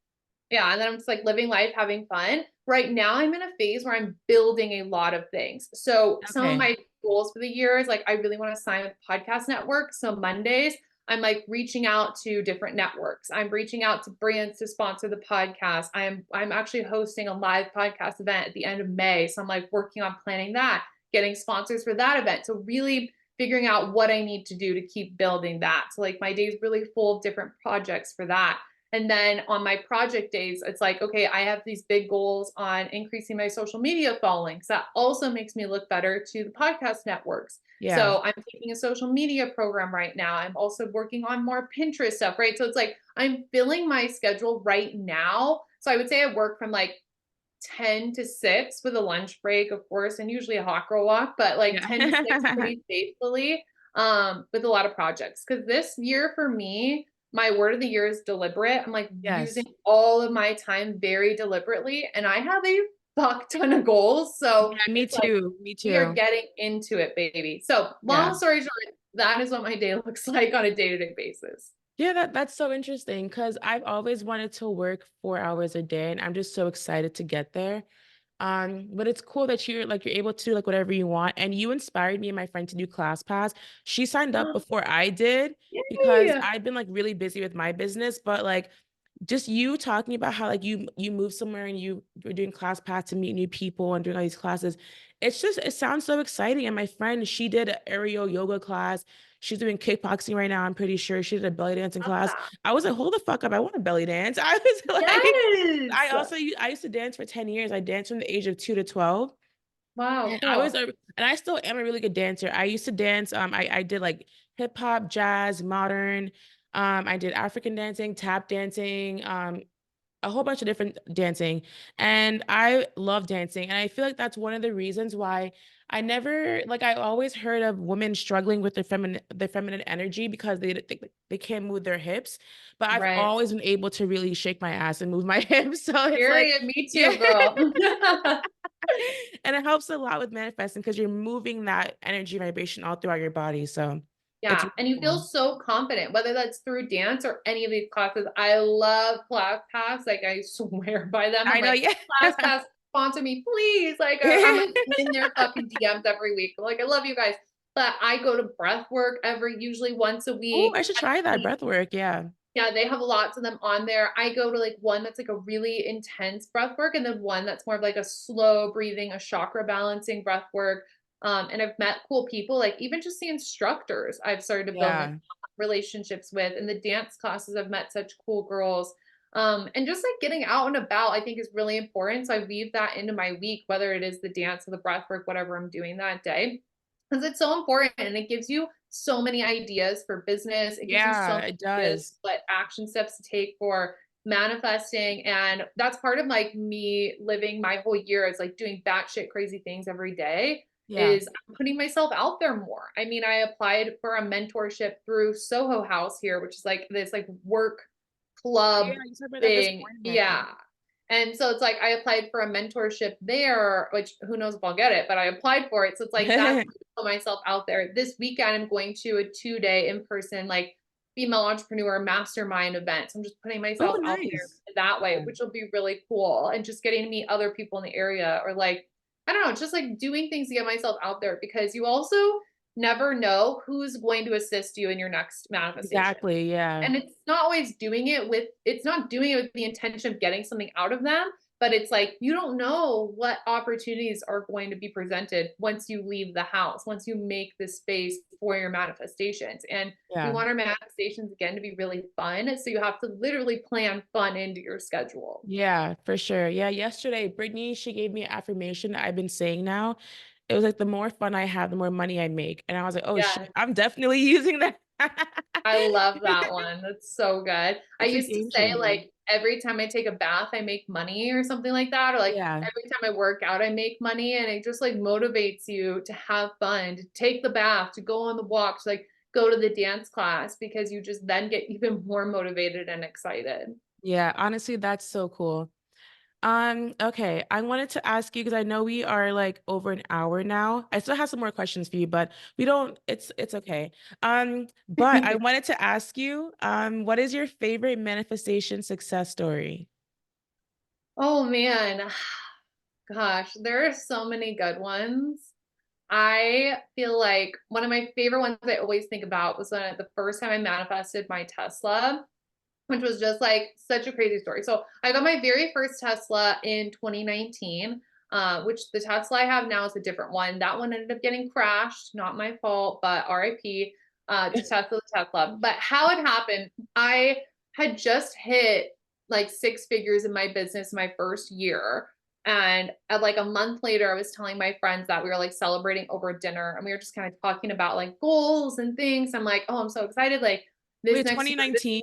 B: yeah, and then I'm just like living life, having fun. Right now, I'm in a phase where I'm building a lot of things. So some of
A: Okay.
B: my goals for the year is like I really want to sign with podcast network. So Mondays, I'm like reaching out to different networks. I'm reaching out to brands to sponsor the podcast. I'm actually hosting a live podcast event at the end of May. So I'm like working on planning that, getting sponsors for that event. So really figuring out what I need to do to keep building that. So like my day is really full of different projects for that. And then on my project days, it's like, okay, I have these big goals on increasing my social media following. So that also makes me look better to the podcast networks.
A: Yeah.
B: So I'm taking a social media program right now. I'm also working on more Pinterest stuff, right? So it's like I'm filling my schedule right now. So I would say I work from like 10 to 6 with a lunch break, of course, and usually a hot girl walk, but like 10 to 6
A: Yeah.
B: pretty faithfully, with a lot of projects. Cause this year for me, my word of the year is deliberate. I'm like using
A: Yes.
B: all of my time very deliberately, and I have a fuck ton of goals. So
A: Yeah, me
B: it's like
A: too. Me
B: we are
A: too.
B: getting into it, baby. So
A: Yeah.
B: long story short, that is what my day looks like on a day-to-day basis.
A: Yeah, that's so interesting because I've always wanted to work 4 hours a day, and I'm just so excited to get there. But it's cool that you're able to do like whatever you want. And you inspired me and my friend to do ClassPass. She signed up before I did because
B: Yay!
A: I've been like really busy with my business, but like just you talking about how like you move somewhere and you're doing ClassPass to meet new people and doing all these classes. It's just it sounds so exciting. And my friend, she did an aerial yoga class. She's doing kickboxing right now. I'm pretty sure she did a belly dancing
B: Love
A: class.
B: that.
A: I was like, hold the fuck up. I want a belly dance. I was like,
B: Yes.
A: I used to dance for 10 years. I danced from the age of 2 to 12.
B: Wow,
A: And I was
B: cool.
A: a and I still am a really good dancer. I used to dance. I did like hip hop, jazz, modern. I did African dancing, tap dancing, a whole bunch of different dancing. And I love dancing. And I feel like that's one of the reasons why I never like I always heard of women struggling with their feminine energy because they can't move their hips. But I've
B: Right.
A: always been able to really shake my ass and move my hips. So it's like,
B: Period. Me
A: yeah.
B: too, girl.
A: And it helps a lot with manifesting because you're moving that energy vibration all throughout your body. So it's
B: Yeah,
A: really
B: and you feel
A: cool.
B: so confident, whether that's through dance or any of these classes. I love ClassPass. Like I swear by them. I'm
A: I know,
B: like,
A: yeah.
B: ClassPass, sponsor me, please. Like I'm like in their fucking DMs every week. I'm like, I love you guys. But I go to breath work every usually once a
A: Oh,
B: week.
A: I should try that breath work. Yeah.
B: Yeah, they have lots of them on there. I go to like one that's like a really intense breath work and then one that's more of like a slow breathing, a chakra balancing breath work. And I've met cool people, like even just the instructors I've started to build like
A: Yeah.
B: relationships with. And the dance classes, I've met such cool girls. And just like getting out and about, I think is really important. So I weave that into my week, whether it is the dance or the breath work, whatever I'm doing that day. Because it's so important and it gives you so many ideas for business. It gives you so
A: Yeah,
B: many
A: it
B: ideas
A: does.
B: what action steps to take for manifesting. And that's part of like me living my whole year is like doing batshit crazy things every day
A: Yeah.
B: is I'm putting myself out there more. I mean, I applied for a mentorship through Soho House here, which is like this like work
A: Yeah,
B: club
A: you talked about that this
B: thing.
A: morning, I
B: Yeah.
A: think.
B: And so it's like I applied for a mentorship there, which who knows if I'll get it, but I applied for it. So it's like that's put myself out there. This weekend I'm going to a 2-day in-person like female entrepreneur mastermind event. So I'm just putting
A: Oh,
B: myself out there
A: nice.
B: that way,
A: Yeah.
B: which will be really cool. And just getting to meet other people in the area or like, I don't know, just like doing things to get myself out there because you also never know who's going to assist you in your next manifestation.
A: Exactly. Yeah.
B: And it's not doing it with the intention of getting something out of them, but it's like you don't know what opportunities are going to be presented once you leave the house, once you make this space for your manifestations. And we
A: Yeah.
B: want our manifestations again to be really fun. So you have to literally plan fun into your schedule.
A: Yeah, for sure. Yeah. Yesterday, Brittany, she gave me an affirmation that I've been saying now. It was like the more fun I have, the more money I make. And I was like, oh
B: Yeah.
A: shit, I'm definitely using that.
B: I love that one. That's so good. I
A: It's a
B: used to
A: game
B: say
A: changer.
B: like every time I take a bath, I make money or something like that. Or like
A: Yeah.
B: every time I work out, I make money. And it just like motivates you to have fun, to take the bath, to go on the walk, to like go to the dance class because you just then get even more motivated and excited.
A: Yeah. Honestly, that's so cool. Okay. I wanted to ask you because I know we are like over an hour now. I still have some more questions for you, but we don't, it's okay. But I wanted to ask you, what is your favorite manifestation success story?
B: Oh man. Gosh, there are so many good ones. I feel like one of my favorite ones I always think about was when the first time I manifested my Tesla, which was just like such a crazy story. So I got my very first Tesla in 2019, which the Tesla I have now is a different one. That one ended up getting crashed, not my fault, but RIP to Tesla, the Tesla. But how it happened, I had just hit like 6 figures in my business my first year. And like a month later, I was telling my friends that we were like celebrating over dinner and we were just kind of talking about like goals and things. I'm like, oh, I'm so excited. Like this
A: Wait,
B: next year,
A: 2019?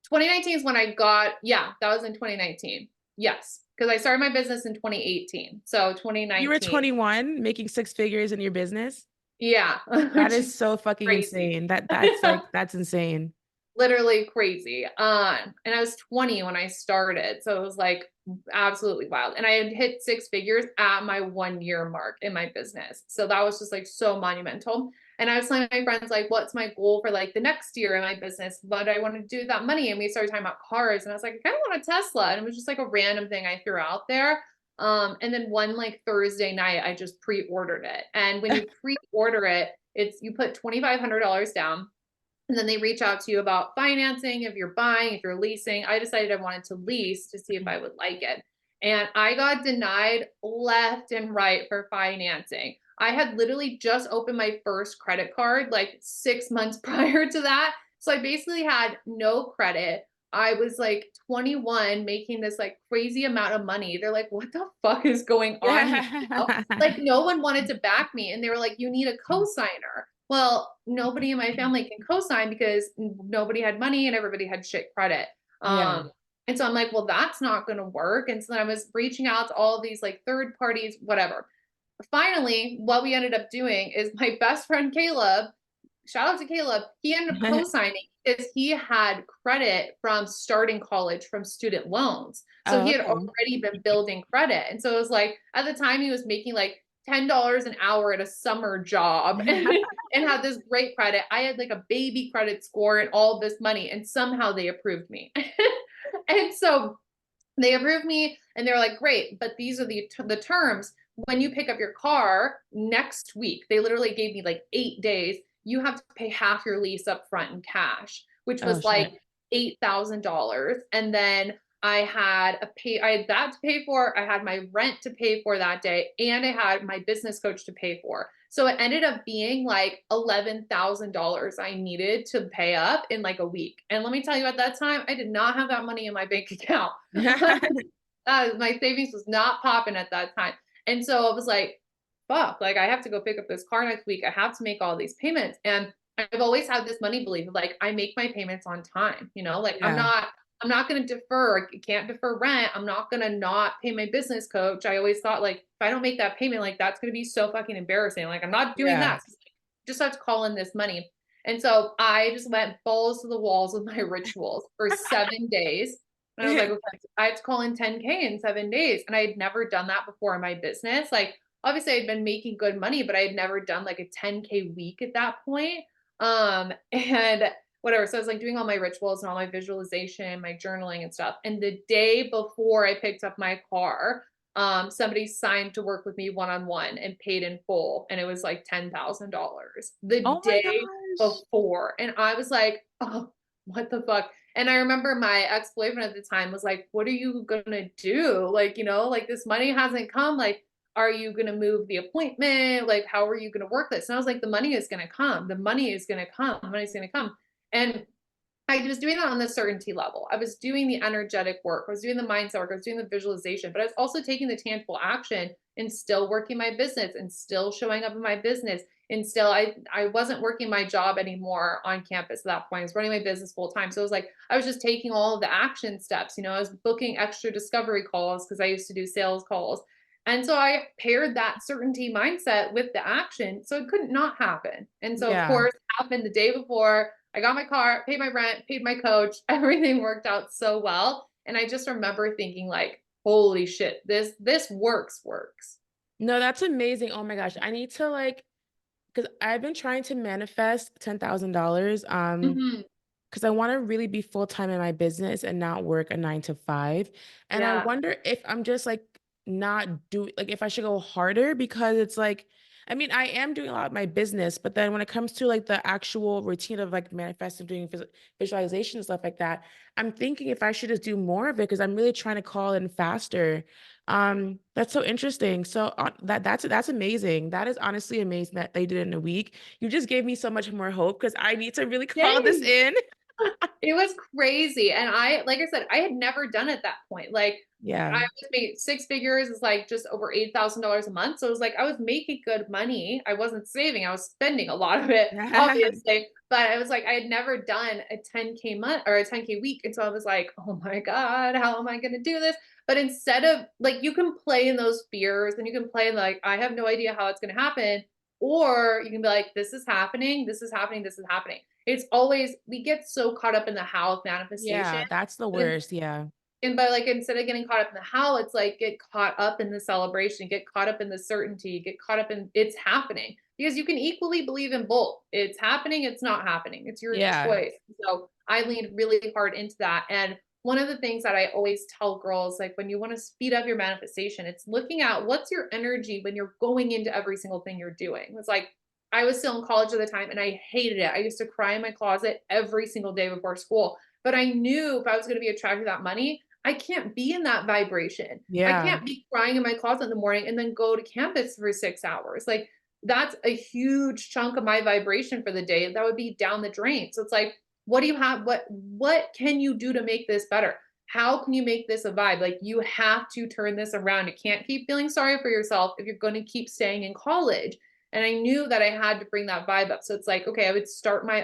B: 2019 is when I got, yeah, that was in 2019. Yes. Because I started my business in 2018. So
A: You were
B: 2019.
A: 21 making six figures in your business?
B: Yeah.
A: That
B: Which
A: is
B: is
A: so fucking
B: crazy.
A: insane. That's like that's insane.
B: Literally crazy. And I was 20 when I started. So it was like absolutely wild. And I had hit six figures at my 1 year mark in my business. So that was just like so monumental. And I was telling my friends, like, what's my goal for like the next year in my business? What I want to do with that money. And we started talking about cars. And I was like, I kind of want a Tesla. And it was just like a random thing I threw out there. And then one like Thursday night, I just pre-ordered it. And when you pre-order it, it's you put $2,500 down and then they reach out to you about financing, if you're buying, if you're leasing. I decided I wanted to lease to see if I would like it. And I got denied left and right for financing. I had literally just opened my first credit card like 6 months prior to that. So I basically had no credit. I was like 21 making this like crazy amount of money. They're like, what the fuck is going on here? You know? Like no one wanted to back me. And they were like, you need a co-signer. Well, nobody in my family can co-sign because nobody had money and everybody had shit credit.
A: Yeah.
B: And so I'm like, well, that's not going to work. And so then I was reaching out to all these like third parties, whatever. Finally, what we ended up doing is my best friend Caleb, shout out to Caleb, he ended up co-signing because he had credit from starting college from student loans. So
A: Oh,
B: he had
A: okay.
B: already been building credit. And so it was like at the time he was making like $10 an hour at a summer job and had this great credit. I had like a baby credit score and all this money, and somehow they approved me. And so they approved me and they're like, great, but these are the terms. When you pick up your car next week, they literally gave me like 8 days. You have to pay half your lease up front in cash, which
A: Oh
B: was
A: shit.
B: like $8,000. And then I had that to pay for. I had my rent to pay for that day, and I had my business coach to pay for. So it ended up being like $11,000 I needed to pay up in like a week. And let me tell you, at that time, I did not have that money in my bank account. My savings was not popping at that time. And so I was like, fuck, like I have to go pick up this car next week. I have to make all these payments. And I've always had this money belief of like, I make my payments on time, like
A: Yeah.
B: I'm not going to defer. I can't defer rent. I'm not going to not pay my business coach. I always thought like, if I don't make that payment, like that's going to be so fucking embarrassing. Like I'm not doing
A: Yeah.
B: that. So, like, just have to call in this money. And so I just went balls to the walls with my rituals for 7 days. And I was like, okay, I have to call in 10K in 7 days. And I had never done that before in my business. Like, obviously, I'd been making good money, but I had never done like a 10K week at that point. And whatever. So I was like doing all my rituals and all my visualization, my journaling and stuff. And the day before I picked up my car, somebody signed to work with me one-on-one and paid in full. And it was like $10,000 the
A: Oh my
B: day
A: gosh.
B: before. And I was like, oh, what the fuck? And I remember my ex-boyfriend at the time was like, what are you gonna do? Like, like this money hasn't come. Like, are you gonna move the appointment? Like, how are you gonna work this? And I was like, the money is gonna come. The money is gonna come. The money's gonna come. And I was doing that on the certainty level. I was doing the energetic work. I was doing the mindset work. I was doing the visualization, but I was also taking the tangible action and still working my business and still showing up in my business. And still, I wasn't working my job anymore on campus at that point. I was running my business full time. So it was like, I was just taking all of the action steps. I was booking extra discovery calls because I used to do sales calls. And so I paired that certainty mindset with the action. So it couldn't not happen. And so, of
A: Yeah.
B: course, it happened the day before. I got my car, paid my rent, paid my coach. Everything worked out so well. And I just remember thinking like, holy shit, this works.
A: No, that's amazing. Oh my gosh. I need to like, because I've been trying to manifest $10,000.
B: Mhm.
A: Because I want to really be full time in my business and not work a 9 to 5. And I
B: Yeah.
A: wonder if I'm just like not doing like if I should go harder because it's like, I mean, I am doing a lot of my business, but then when it comes to like the actual routine of like manifesting, doing visualization and stuff like that, I'm thinking if I should just do more of it because I'm really trying to call in faster. That's so interesting. So that's amazing. That is honestly amazing that they did it in a week. You just gave me so much more hope because I need to really call this
B: Yay.
A: in.
B: It was crazy. And like I said, I had never done it at that point. Like I
A: Yeah.
B: was making six figures is like just over $8,000 a month. So it was like I was making good money. I wasn't saving, I was spending a lot of it, obviously. But I was like, I had never done a 10K month or a 10K week. And so I was like, oh my God, how am I going to do this? But instead of like, you can play in those fears and you can play in like, I have no idea how it's going to happen. Or you can be like, this is happening, this is happening, this is happening. It's always, we get so caught up in the how of manifestation.
A: Yeah, that's the
B: But
A: worst. Yeah.
B: and by like, instead of getting caught up in the how, it's like get caught up in the celebration, get caught up in the certainty, get caught up in it's happening. Because you can equally believe in both. It's happening, it's not happening. It's your
A: Yeah.
B: choice. So I leaned really hard into that. And one of the things that I always tell girls, like when you want to speed up your manifestation, it's looking at what's your energy when you're going into every single thing you're doing. It's like I was still in college at the time and I hated it. I used to cry in my closet every single day before school. But I knew if I was going to be attracted to that money, I can't be in that vibration. I
A: Yeah.
B: can't be crying in my closet in the morning and then go to campus for 6 hours. Like that's a huge chunk of my vibration for the day. That would be down the drain. So it's like, what do you have? What can you do to make this better? How can you make this a vibe? Like you have to turn this around. You can't keep feeling sorry for yourself if you're going to keep staying in college. And I knew that I had to bring that vibe up. So it's like, okay, I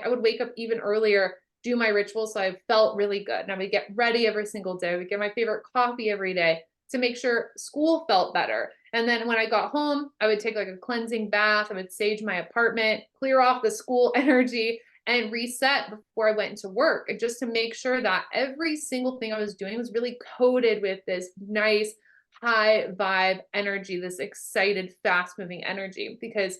B: would wake up even earlier, do my rituals. So I felt really good. And I would get ready every single day. I would get my favorite coffee every day to make sure school felt better. And then when I got home, I would take like a cleansing bath. I would sage my apartment, clear off the school energy, and reset before I went into work. And just to make sure that every single thing I was doing was really coated with this nice, high vibe energy, this excited, fast moving energy, because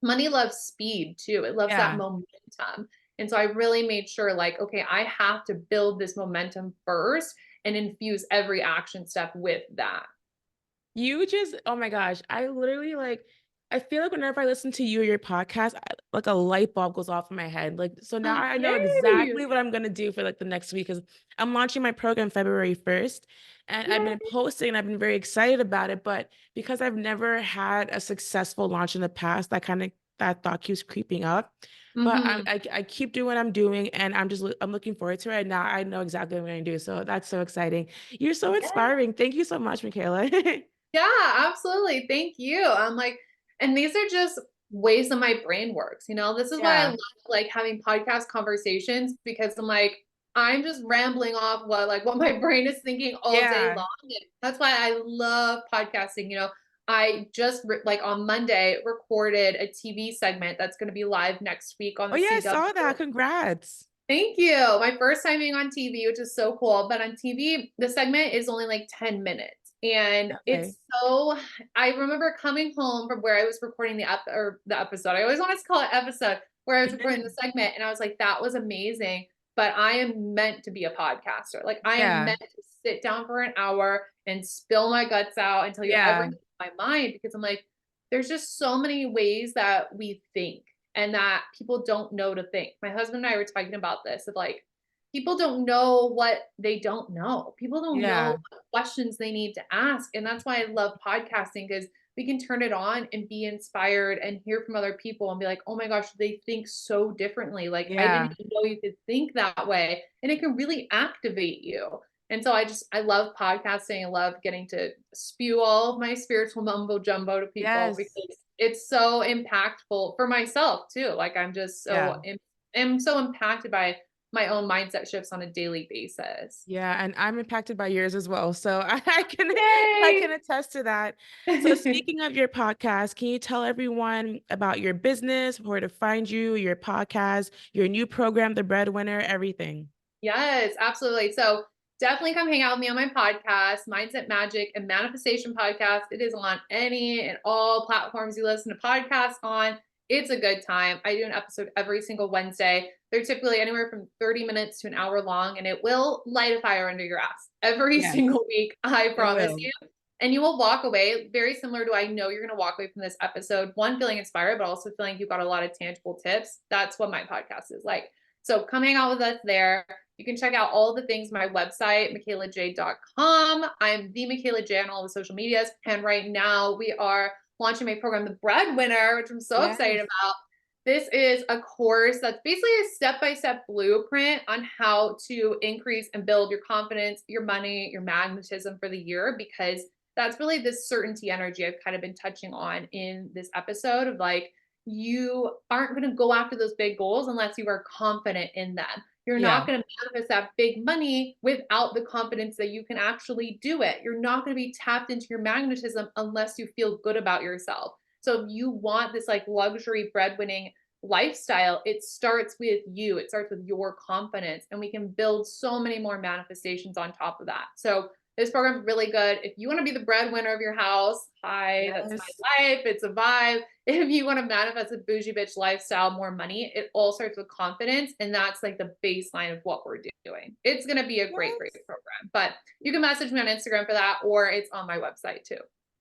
B: money loves speed too. It loves that
A: Yeah.
B: momentum. And so I really made sure, like, okay, I have to build this momentum first and infuse every action step with that.
A: You just, oh my gosh, I literally like, I feel like whenever I listen to you or your podcast, like a light bulb goes off in my head. Like, so now I know
B: Yay!
A: exactly what I'm gonna do for like the next week because I'm launching my program February 1st, and I've been
B: Yay!
A: posting and I've been very excited about it. But because I've never had a successful launch in the past, that thought keeps creeping up. But
B: Mhm.
A: I keep doing what I'm doing, and I'm looking forward to it. Now I know exactly what I'm gonna do. So that's so exciting. You're so
B: Yeah.
A: inspiring. Thank you so much, Mikayla.
B: Yeah, absolutely. Thank you. I'm like, and these are just ways that my brain works. This is why I
A: Yeah.
B: love like having podcast conversations, because I'm like, I'm just rambling off what my brain is thinking all day
A: Yeah.
B: long. And that's why I love podcasting. I just like on Monday recorded a TV segment that's going to be live next week on
A: Oh,
B: the
A: yeah, I
B: CW.
A: saw that. Congrats.
B: Thank you. My first time being on TV, which is so cool. But on TV, the segment is only like 10 minutes. And
A: Okay.
B: I remember coming home from where I was recording the episode. I always wanted to call it episode, where I was recording the segment. And I was like, that was amazing. But I am meant to be a podcaster. Like I am
A: Yeah.
B: meant to sit down for an hour and spill my guts out and tell you
A: Yeah.
B: everything in my mind, because I'm like, there's just so many ways that we think and that people don't know to think. My husband and I were talking about this of like, people don't know what they don't know. People don't know
A: Yeah.
B: what questions they need to ask. And that's why I love podcasting, because we can turn it on and be inspired and hear from other people and be like, oh my gosh, they think so differently. Like, I didn't
A: Yeah.
B: even know you could think that way. And it can really activate you. And so I love podcasting. I love getting to spew all of my spiritual mumbo jumbo to people,
A: Yes.
B: because it's so impactful for myself too. Like I'm just
A: Yeah.
B: am so impacted by my own mindset shifts on a daily basis.
A: Yeah, and I'm impacted by yours as well. So I
B: Yay!
A: can attest to that. So speaking of your podcast, can you tell everyone about your business, where to find you, your podcast, your new program, The Breadwinner, everything?
B: Yes, absolutely. So definitely come hang out with me on my podcast, Mindset Magic and Manifestation Podcast. It is on any and all platforms you listen to podcasts on. It's a good time. I do an episode every single Wednesday. They're typically anywhere from 30 minutes to an hour long, and it will light a fire under your ass every
A: Yes,
B: single week. I
A: it
B: promise
A: will.
B: you. And you will walk away very similar to I know you're going to walk away from this episode, one, feeling inspired, but also feeling you got a lot of tangible tips. That's what my podcast is like. So come hang out with us there. You can check out all the things, my website, MikaylaJai.com. I'm the Mikayla Jai on all the social medias. And right now we are launching my program, The Breadwinner, which I'm so excited
A: Yes.
B: about. This is a course that's basically a step-by-step blueprint on how to increase and build your confidence, your money, your magnetism for the year, because that's really this certainty energy I've kind of been touching on in this episode of like, you aren't going to go after those big goals unless you are confident in them. You're not
A: Yeah.
B: going to manifest that big money without the confidence that you can actually do it. You're not going to be tapped into your magnetism unless you feel good about yourself. So if you want this like luxury breadwinning lifestyle, it starts with you. It starts with your confidence, and we can build so many more manifestations on top of that. So this program is really good. If you want to be the breadwinner of your house, hi, that's
A: Yes.
B: my life. It's a vibe. If you want to manifest a bougie bitch lifestyle, more money, it all starts with confidence. And that's like the baseline of what we're doing. It's going to be a great, great
A: Yes.
B: program. But you can message me on Instagram for that, or it's on my website too.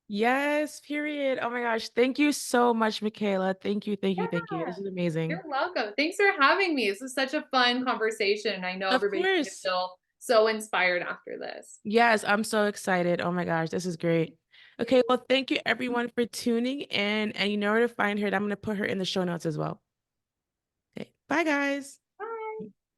A: Yes, period. Oh my gosh. Thank you so much, Mikayla. Thank you. Thank you. Thank you.
B: Yeah.
A: This is amazing.
B: You're welcome. Thanks for having me. This was such a fun conversation. I know
A: Of
B: everybody's gonna
A: course.
B: feel so inspired after this.
A: Yes, I'm so excited. Oh my gosh, this is great. Okay, well, thank you everyone for tuning in. And you know where to find her. And I'm going to put her in the show notes as well. Okay, bye, guys.